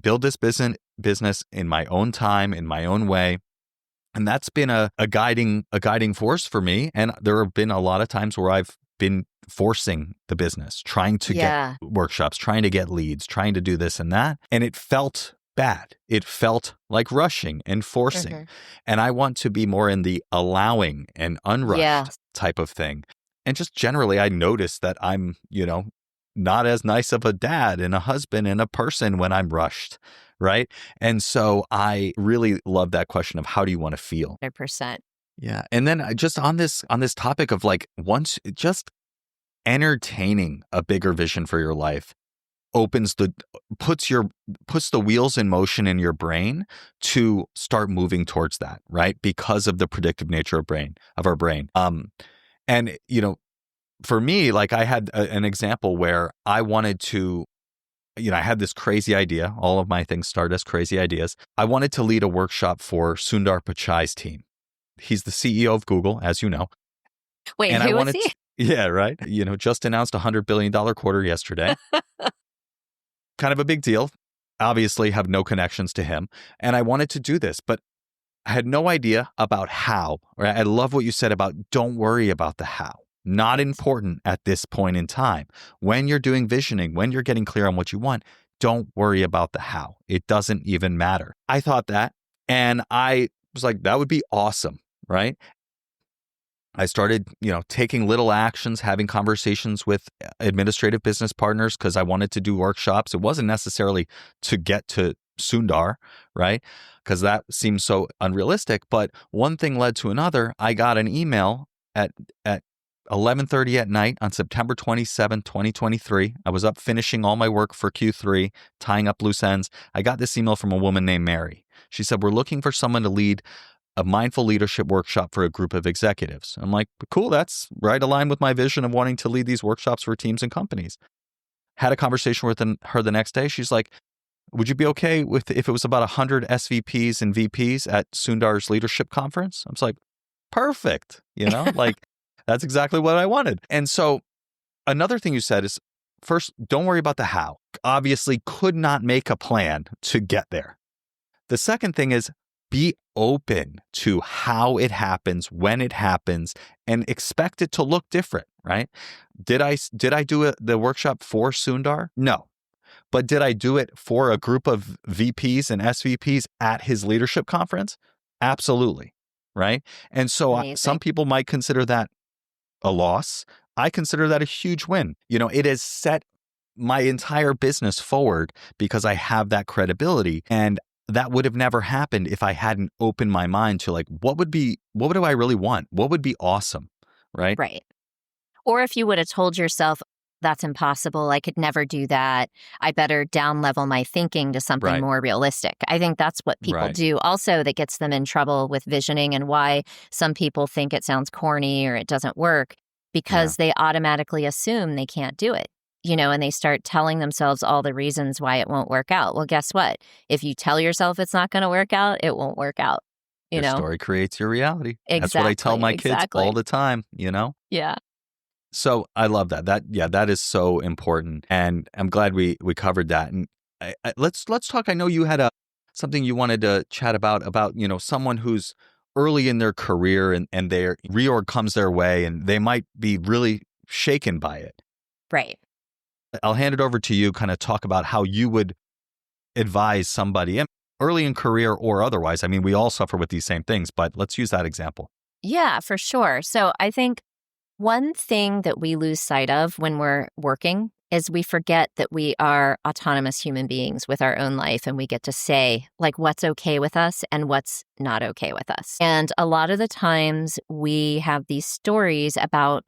build this business in my own time, in my own way. And that's been a guiding force for me. And there have been a lot of times where I've been forcing the business, trying to get workshops, trying to get leads, trying to do this and that. And it felt bad. It felt like rushing and forcing. And I want to be more in the allowing and unrushed type of thing. And just generally, I notice that I'm, not as nice of a dad and a husband and a person when I'm rushed, right? And so I really love that question of, how do you want to feel? 100%. Yeah. And then just on this topic of like, once just entertaining a bigger vision for your life puts the wheels in motion in your brain to start moving towards that, right? Because of the predictive nature of our brain. And for me, like, I had an example where I wanted to, I had this crazy idea. All of my things start as crazy ideas. I wanted to lead a workshop for Sundar Pichai's team. He's the CEO of Google, as you know. Wait, and who was he? Yeah, right. Just announced $100 billion quarter yesterday. Kind of a big deal. obviously have no connections to him. And I wanted to do this, but I had no idea about how. Right? I love what you said about don't worry about the how. Not important at this point in time. When you're doing visioning, when you're getting clear on what you want, don't worry about the how. It doesn't even matter. I thought that, and I was like, that would be awesome, right? I started, taking little actions, having conversations with administrative business partners because I wanted to do workshops. It wasn't necessarily to get to Sundar, right? Because that seems so unrealistic. But one thing led to another. I got an email at 11:30 at night on September 27, 2023. I was up finishing all my work for Q3, tying up loose ends. I got this email from a woman named Mary. She said, we're looking for someone to lead a mindful leadership workshop for a group of executives. I'm like, cool, that's right aligned with my vision of wanting to lead these workshops for teams and companies. Had a conversation with her the next day. She's like, would you be okay with if it was about 100 SVPs and VPs at Sundar's leadership conference? I was like, perfect. Like that's exactly what I wanted. And so another thing you said is, first, don't worry about the how. Obviously could not make a plan to get there. The second thing is, be open to how it happens, when it happens, and expect it to look different, right? Did I do the workshop for Sundar? No. But did I do it for a group of VPs and SVPs at his leadership conference? Absolutely, right? And so some people might consider that a loss. I consider that a huge win. It has set my entire business forward because I have that credibility. And that would have never happened if I hadn't opened my mind to like, what do I really want? What would be awesome, right? Right. Or if you would have told yourself, that's impossible, I could never do that, I better down level my thinking to something more realistic. I think that's what people do also that gets them in trouble with visioning and why some people think it sounds corny or it doesn't work because they automatically assume they can't do it. And they start telling themselves all the reasons why it won't work out. Well, guess what? If you tell yourself it's not going to work out, it won't work out. Your story creates your reality. Exactly. That's what I tell my kids all the time, Yeah. So I love that. That is so important. And I'm glad we covered that. And let's talk. I know you had something you wanted to chat about, someone who's early in their career and their reorg comes their way and they might be really shaken by it. Right. I'll hand it over to you, kind of talk about how you would advise somebody early in career or otherwise. I mean, we all suffer with these same things, but let's use that example. Yeah, for sure. So I think one thing that we lose sight of when we're working is we forget that we are autonomous human beings with our own life and we get to say like what's okay with us and what's not okay with us. And a lot of the times we have these stories about,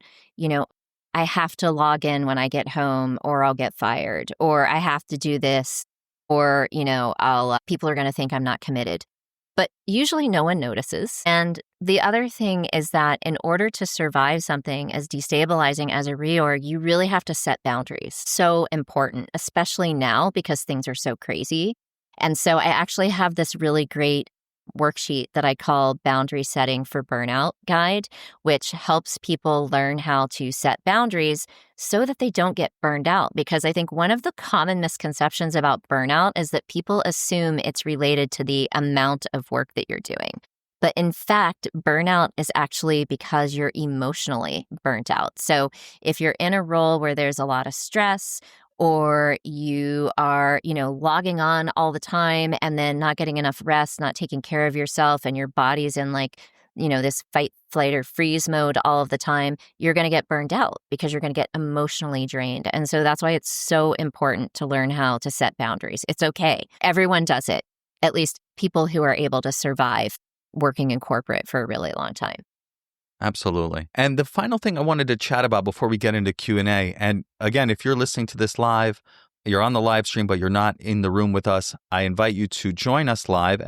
I have to log in when I get home or I'll get fired, or I have to do this, or, people are going to think I'm not committed. But usually no one notices. And the other thing is that in order to survive something as destabilizing as a reorg, you really have to set boundaries. So important, especially now because things are so crazy. And so I actually have this really great worksheet that I call Boundary Setting for Burnout Guide, which helps people learn how to set boundaries so that they don't get burned out. Because I think one of the common misconceptions about burnout is that people assume it's related to the amount of work that you're doing. But in fact, burnout is actually because you're emotionally burnt out. So if you're in a role where there's a lot of stress, or you are, logging on all the time and then not getting enough rest, not taking care of yourself, and your body's in this fight, flight, or freeze mode all of the time, you're going to get burned out because you're going to get emotionally drained. And so that's why it's so important to learn how to set boundaries. It's okay. Everyone does it, at least people who are able to survive working in corporate for a really long time. Absolutely. And the final thing I wanted to chat about before we get into Q&A, and again, if you're listening to this live, you're on the live stream, but you're not in the room with us, I invite you to join us live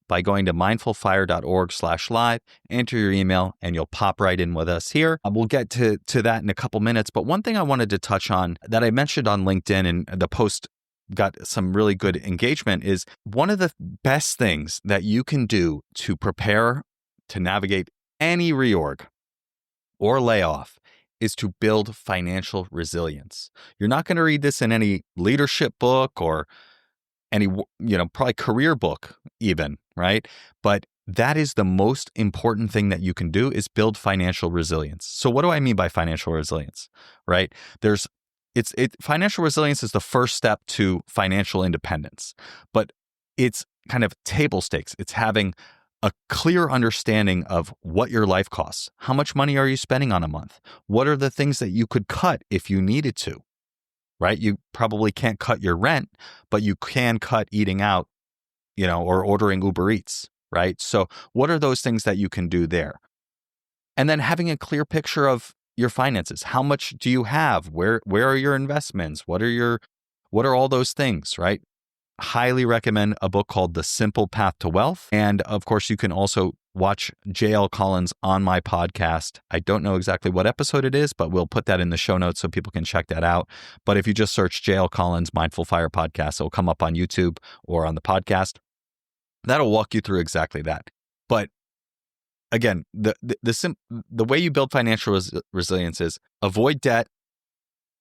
by going to mindfulfire.org/live, enter your email, and you'll pop right in with us here. We'll get to that in a couple minutes. But one thing I wanted to touch on that I mentioned on LinkedIn, and the post got some really good engagement, is one of the best things that you can do to prepare to navigate any reorg or layoff is to build financial resilience. You're not going to read this in any leadership book or any, probably career book even, right? But that is the most important thing that you can do is build financial resilience. So what do I mean by financial resilience, right? Financial resilience is the first step to financial independence, but it's kind of table stakes. It's having a clear understanding of what your life costs. How much money are you spending on a month? What are the things that you could cut if you needed to, right? You probably can't cut your rent, but you can cut eating out, or ordering Uber Eats, right? So what are those things that you can do there? And then having a clear picture of your finances. How much do you have? Where are your investments? What are all those things, right? Highly recommend a book called The Simple Path to Wealth. And of course, you can also watch J.L. Collins on my podcast. I don't know exactly what episode it is, but we'll put that in the show notes so people can check that out. But if you just search J.L. Collins Mindful Fire Podcast, it'll come up on YouTube or on the podcast. That'll walk you through exactly that. But again, the way you build financial resilience is avoid debt,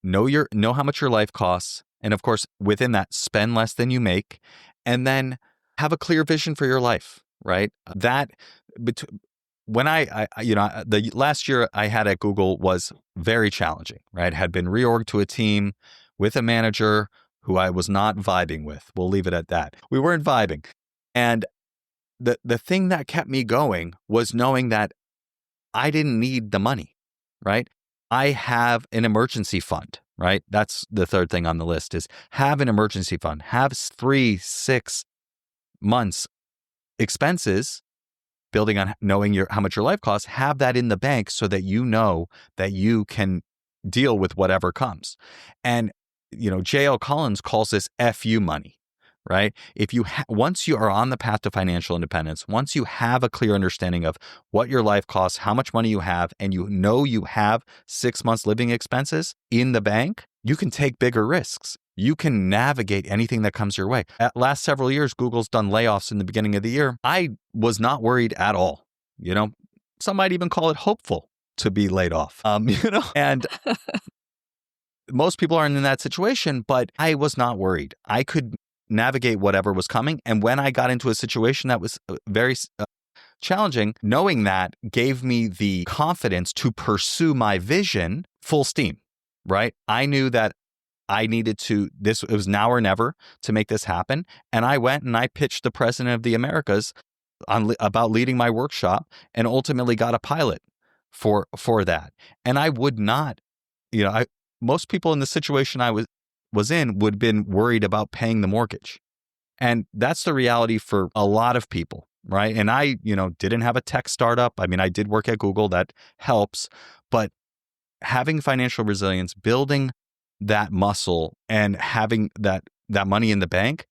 know how much your life costs, and of course, within that, spend less than you make, and then have a clear vision for your life, right? When the last year I had at Google was very challenging, right? Had been reorged to a team with a manager who I was not vibing with. We'll leave it at that. We weren't vibing. And the thing that kept me going was knowing that I didn't need the money, right? I have an emergency fund, right? That's the third thing on the list is have an emergency fund, have 3-6 months expenses, building on knowing how much your life costs, have that in the bank so that you know that you can deal with whatever comes. And, J.L. Collins calls this FU money, right? If you once you are on the path to financial independence, once you have a clear understanding of what your life costs, how much money you have, and you have 6 months living expenses in the bank, you can take bigger risks. You can navigate anything that comes your way. At last several years, Google's done layoffs in the beginning of the year. I was not worried at all. Some might even call it hopeful to be laid off. And most people aren't in that situation, but I was not worried. I could navigate whatever was coming. And when I got into a situation that was very challenging, knowing that gave me the confidence to pursue my vision full steam, right? I knew that I needed to, it was now or never to make this happen. And I went and I pitched the president of the Americas about leading my workshop and ultimately got a pilot for that. And I would not, most people in the situation I was in would have been worried about paying the mortgage. And that's the reality for a lot of people, right? And I, didn't have a tech startup. I mean, I did work at Google, that helps, but having financial resilience, building that muscle and having that money in the bank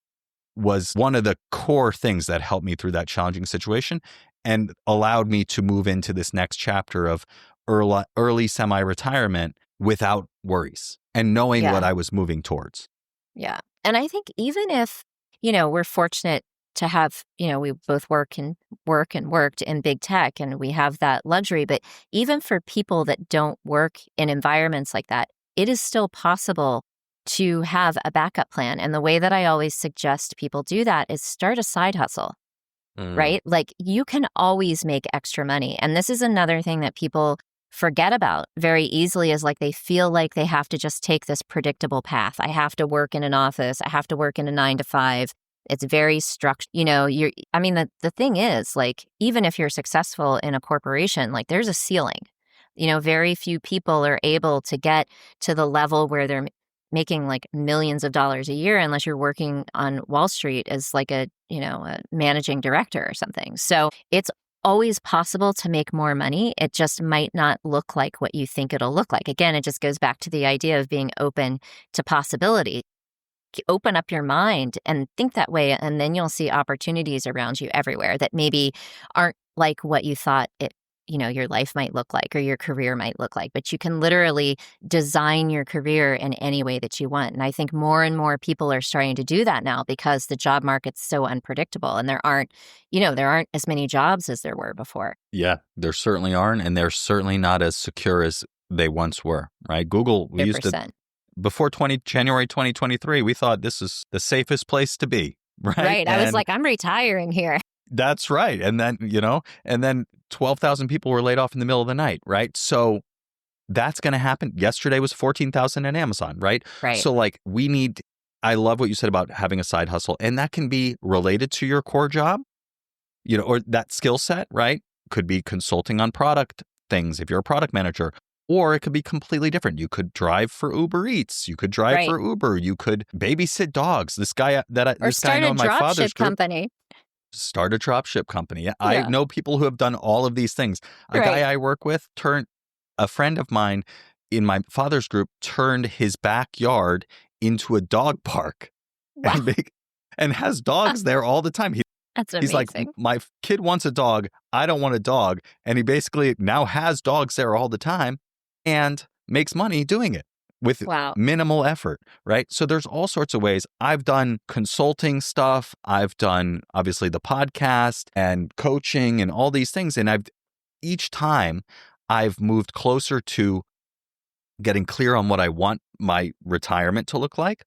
was one of the core things that helped me through that challenging situation and allowed me to move into this next chapter of early semi-retirement without worries and knowing what I was moving towards. Yeah. And I think even if, we're fortunate to have, we both worked in big tech and we have that luxury, but even for people that don't work in environments like that, it is still possible to have a backup plan. And the way that I always suggest people do that is start a side hustle, right? Like you can always make extra money. And this is another thing that people forget about very easily is like they feel like they have to just take this predictable path. I have to work in an office. I have to work in a 9-to-5. It's very structured. The thing is, like, even if you're successful in a corporation, like there's a ceiling. Very few people are able to get to the level where they're making like millions of dollars a year unless you're working on Wall Street as like a managing director or something. So it's always possible to make more money. It just might not look like what you think it'll look like. Again, it just goes back to the idea of being open to possibility. Open up your mind and think that way, and then you'll see opportunities around you everywhere that maybe aren't like what you thought your life might look like or your career might look like. But you can literally design your career in any way that you want. And I think more and more people are starting to do that now because the job market's so unpredictable and there aren't as many jobs as there were before. Yeah, there certainly aren't. And they're certainly not as secure as they once were, right? Google, we 100%. before January 2023, we thought this is the safest place to be, right? Right. I was like, I'm retiring here. That's right. And then 12,000 people were laid off in the middle of the night, right? So that's going to happen. Yesterday was 14,000 at Amazon, right? Right. So I love what you said about having a side hustle, and that can be related to your core job, or that skill set, right? Could be consulting on product things if you're a product manager, or it could be completely different. You could drive for Uber Eats. You could drive for Uber. You could babysit dogs. This guy I know in my father's group. Company. Start a dropship company. I know people who have done all of these things. A guy I work with a friend of mine in my father's group turned his backyard into a dog park. Wow. and has dogs there all the time. That's amazing. He's like, my kid wants a dog. I don't want a dog. And he basically now has dogs there all the time and makes money doing it with minimal effort, right? So there's all sorts of ways. I've done consulting stuff. I've done, obviously, the podcast and coaching and all these things. And each time I've moved closer to getting clear on what I want my retirement to look like.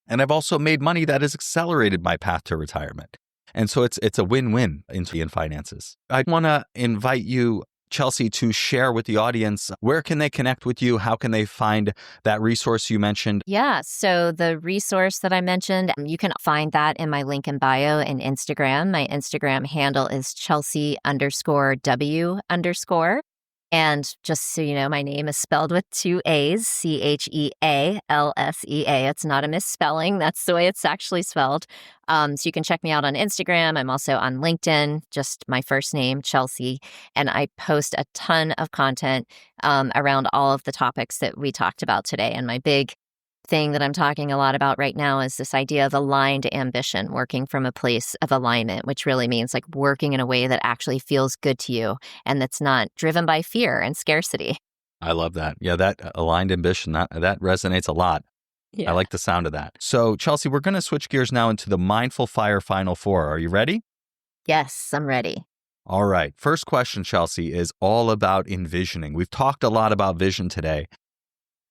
And I've also made money that has accelerated my path to retirement. And so it's a win-win in finances. I want to invite you, Chelsea, to share with the audience, where can they connect with you? How can they find that resource you mentioned? Yeah. So the resource that I mentioned, you can find that in my link in bio and Instagram. My Instagram handle is Chelsea_W_. And just so you know, my name is spelled with 2 A's, Chealsea. It's not a misspelling. That's the way it's actually spelled. So you can check me out on Instagram. I'm also on LinkedIn, just my first name, Chelsea. And I post a ton of content around all of the topics that we talked about today. And my big thing that I'm talking a lot about right now is this idea of aligned ambition, working from a place of alignment, which really means like working in a way that actually feels good to you and that's not driven by fear and scarcity. I love that. Yeah, that aligned ambition, that resonates a lot. Yeah. I like the sound of that. So, Chelsea, we're going to switch gears now into the Mindful Fire Final Four. Are you ready? Yes, I'm ready. All right. First question, Chelsea, is all about envisioning. We've talked a lot about vision today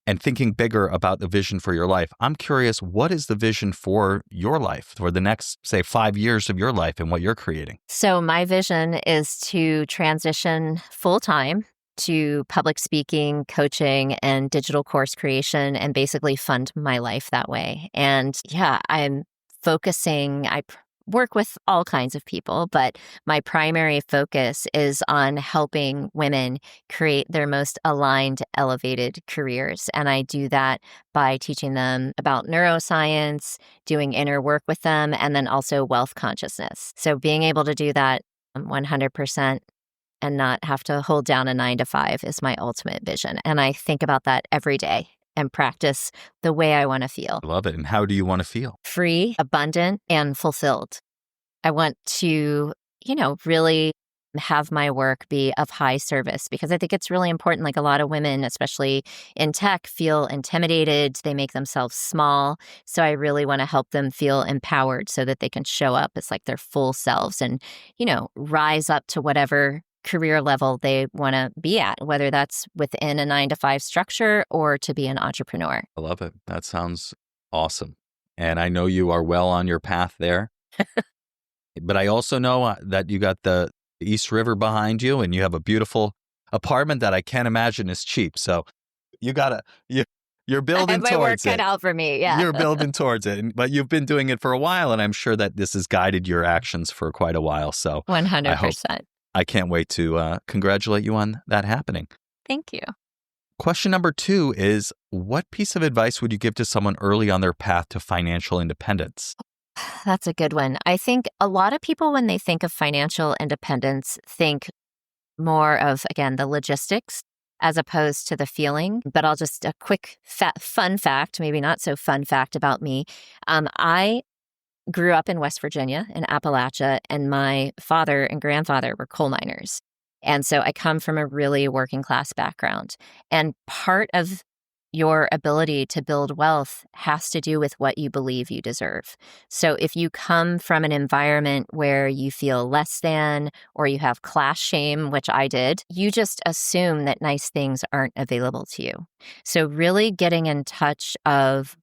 and thinking bigger about the vision for your life. I'm curious, what is the vision for your life, for the next, say, 5 years of your life and what you're creating? So my vision is to transition full-time to public speaking, coaching, and digital course creation, and basically fund my life that way. And yeah, I work with all kinds of people, but my primary focus is on helping women create their most aligned, elevated careers. And I do that by teaching them about neuroscience, doing inner work with them, and then also wealth consciousness. So being able to do that 100% and not have to hold down a 9-to-5 is my ultimate vision. And I think about that every day and practice the way I want to feel. I love it. And how do you want to feel? Free, abundant, and fulfilled. I want to, really have my work be of high service because I think it's really important. Like a lot of women, especially in tech, feel intimidated. They make themselves small. So I really want to help them feel empowered so that they can show up as like their full selves and, rise up to whatever career level they want to be at, whether that's within a 9-to-5 structure or to be an entrepreneur. I love it. That sounds awesome. And I know you are well on your path there. But I also know that you got the East River behind you and you have a beautiful apartment that I can't imagine is cheap. So you're building towards it. My work cut out for me, yeah. You're building towards it. But you've been doing it for a while, and I'm sure that this has guided your actions for quite a while. So 100%. I can't wait to congratulate you on that happening. Thank you. Question number 2 is, what piece of advice would you give to someone early on their path to financial independence? That's a good one. I think a lot of people, when they think of financial independence, think more of, again, the logistics as opposed to the feeling. But I'll just, a quick fun fact, maybe not so fun fact about me. I grew up in West Virginia, in Appalachia, and my father and grandfather were coal miners. And so I come from a really working class background. And part of your ability to build wealth has to do with what you believe you deserve. So if you come from an environment where you feel less than, or you have class shame, which I did, you just assume that nice things aren't available to you. So really getting in touch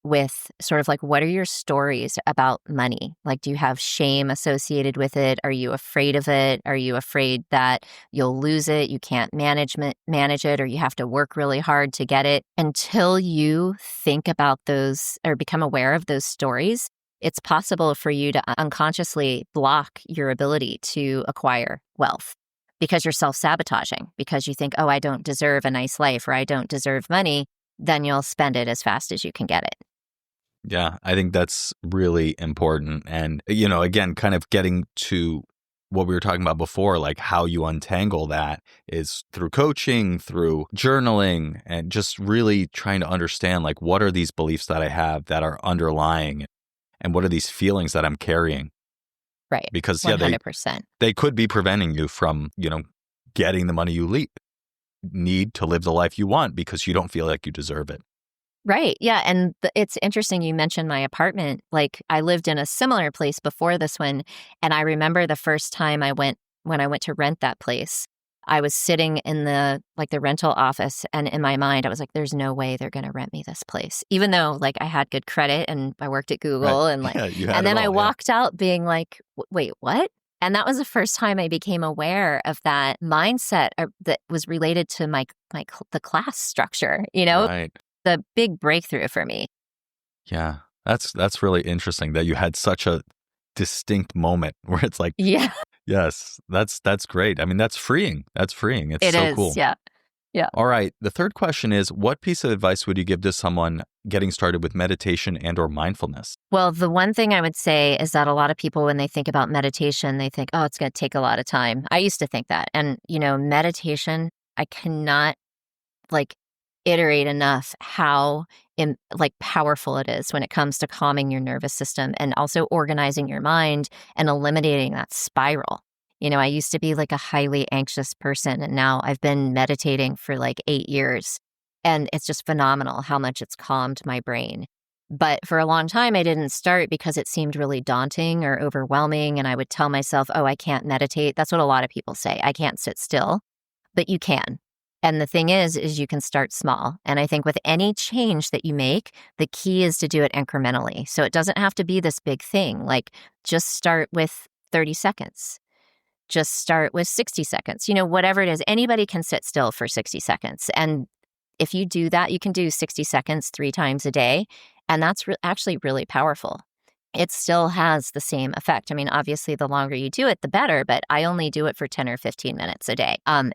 with sort of like, what are your stories about money? Like, do you have shame associated with it? Are you afraid of it? Are you afraid that you'll lose it? You can't manage it, or you have to work really hard to get it? Until you think about those or become aware of those stories, it's possible for you to unconsciously block your ability to acquire wealth because you're self-sabotaging, because you think, oh, I don't deserve a nice life, or I don't deserve money. Then you'll spend it as fast as you can get it. Yeah, I think that's really important. And, again, kind of getting to what we were talking about before, like how you untangle that is through coaching, through journaling, and just really trying to understand, like, what are these beliefs that I have that are underlying, and what are these feelings that I'm carrying? Right. Because 100%. they could be preventing you from, getting the money you need to live the life you want because you don't feel like you deserve it. Right. Yeah. And it's interesting you mentioned my apartment. Like, I lived in a similar place before this one. And I remember the first time when I went to rent that place, I was sitting in the rental office. And in my mind, I was like, there's no way they're going to rent me this place. Even though like I had good credit and I worked at Google Right. and like, Yeah, you had and then it all, I walked out being like, wait, what? And that was the first time I became aware of that mindset that was related to the class structure, Right. the big breakthrough for me. Yeah. That's really interesting that you had such a distinct moment where it's like, Yeah, yes, that's great. I mean, that's freeing. It's it so is. cool. Yeah. Yeah. All right. The third question is, what piece of advice would you give to someone getting started with meditation and or mindfulness? Well, the one thing I would say is that a lot of people, when they think about meditation, they think, oh, it's going to take a lot of time. I used to think that. And, meditation, I cannot iterate enough how powerful it is when it comes to calming your nervous system and also organizing your mind and eliminating that spiral. I used to be like a highly anxious person, and now I've been meditating for like 8 years, and it's just phenomenal how much it's calmed my brain. But for a long time, I didn't start because it seemed really daunting or overwhelming, and I would tell myself, oh, I can't meditate. That's what a lot of people say. I can't sit still, but you can. And the thing is you can start small. And I think with any change that you make, the key is to do it incrementally. So it doesn't have to be this big thing. Like, just start with 30 seconds. Just start with 60 seconds. Whatever it is, anybody can sit still for 60 seconds. And if you do that, you can do 60 seconds 3 times a day. And that's actually really powerful. It still has the same effect. I mean, obviously, the longer you do it, the better. But I only do it for 10 or 15 minutes a day. And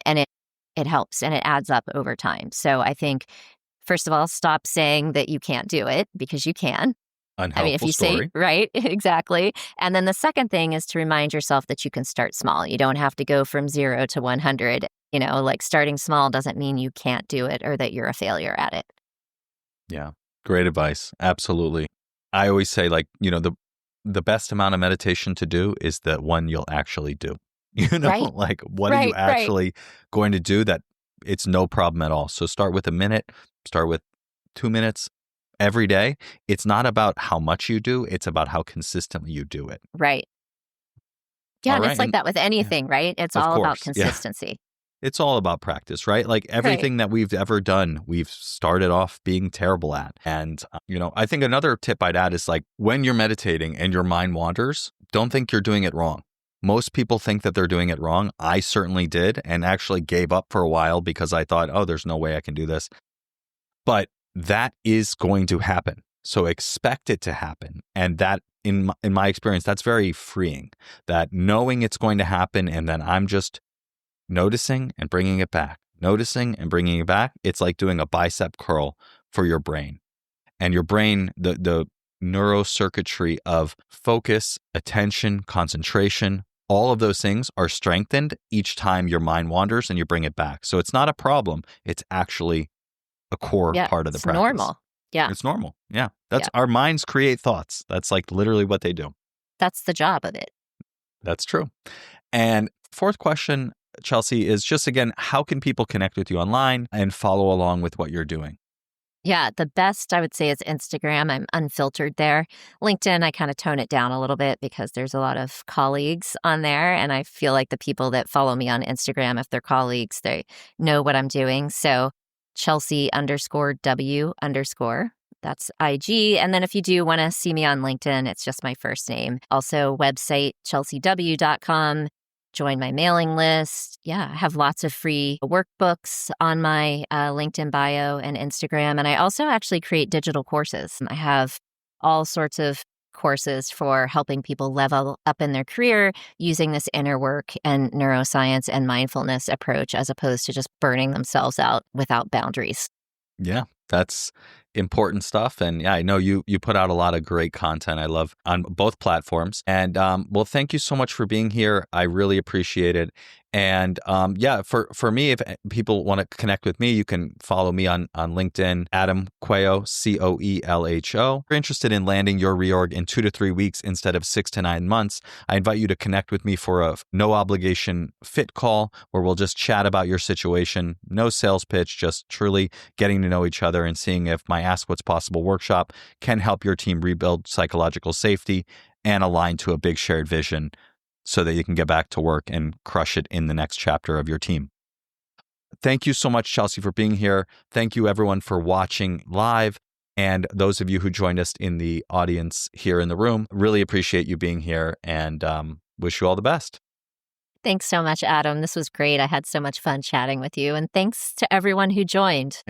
it helps and it adds up over time. So I think, first of all, stop saying that you can't do it, because you can. Unhelpful if you story. say, right, exactly. And then the second thing is to remind yourself that you can start small. You don't have to go from 0 to 100. Starting small doesn't mean you can't do it or that you're a failure at it. Yeah. Great advice. Absolutely. I always say, the best amount of meditation to do is the one you'll actually do. Right. Like, what are you actually going to do that it's no problem at all? So start with a minute, start with 2 minutes every day. It's not about how much you do, it's about how consistently you do it. Right. Yeah, All and right. it's like that with anything, right? It's Of all about course, yeah. consistency. It's all about practice, right? Like everything that we've ever done, we've started off being terrible at. And, I think another tip I'd add is, like, when you're meditating and your mind wanders, don't think you're doing it wrong. Most people think that they're doing it wrong. I certainly did, and actually gave up for a while because I thought, oh, there's no way I can do this. But that is going to happen. So expect it to happen. And that, in my experience, that's very freeing, that knowing it's going to happen and then I'm just noticing and bringing it back, noticing and bringing it back. It's like doing a bicep curl for your brain. And your brain, the neurocircuitry of focus, attention, concentration, all of those things are strengthened each time your mind wanders and you bring it back. So it's not a problem. It's actually a core part of the practice. Normal. Yeah. It's normal. Yeah. Our minds create thoughts. That's like literally what they do. That's the job of it. That's true. And fourth question, Chelsea, is just, again, how can people connect with you online and follow along with what you're doing? Yeah, the best I would say is Instagram. I'm unfiltered there. LinkedIn, I kind of tone it down a little bit because there's a lot of colleagues on there. And I feel like the people that follow me on Instagram, if they're colleagues, they know what I'm doing. So Chelsea_W_. That's IG. And then if you do want to see me on LinkedIn, it's just my first name. Also, website, chelseaw.com. Join my mailing list. Yeah, I have lots of free workbooks on my LinkedIn bio and Instagram. And I also actually create digital courses. I have all sorts of courses for helping people level up in their career using this inner work and neuroscience and mindfulness approach as opposed to just burning themselves out without boundaries. Yeah, that's important stuff. And yeah, I know you put out a lot of great content. I love on both platforms. And well, thank you so much for being here. I really appreciate it. And yeah, for me, if people want to connect with me, you can follow me on LinkedIn, Adam Coelho, Coelho. If you're interested in landing your reorg in 2 to 3 weeks instead of 6 to 9 months, I invite you to connect with me for a no obligation fit call where we'll just chat about your situation. No sales pitch, just truly getting to know each other and seeing if my Ask What's Possible workshop can help your team rebuild psychological safety and align to a big shared vision so that you can get back to work and crush it in the next chapter of your team. Thank you so much, Chelsea, for being here. Thank you, everyone, for watching live. And those of you who joined us in the audience here in the room, really appreciate you being here and wish you all the best. Thanks so much, Adam. This was great. I had so much fun chatting with you. And thanks to everyone who joined.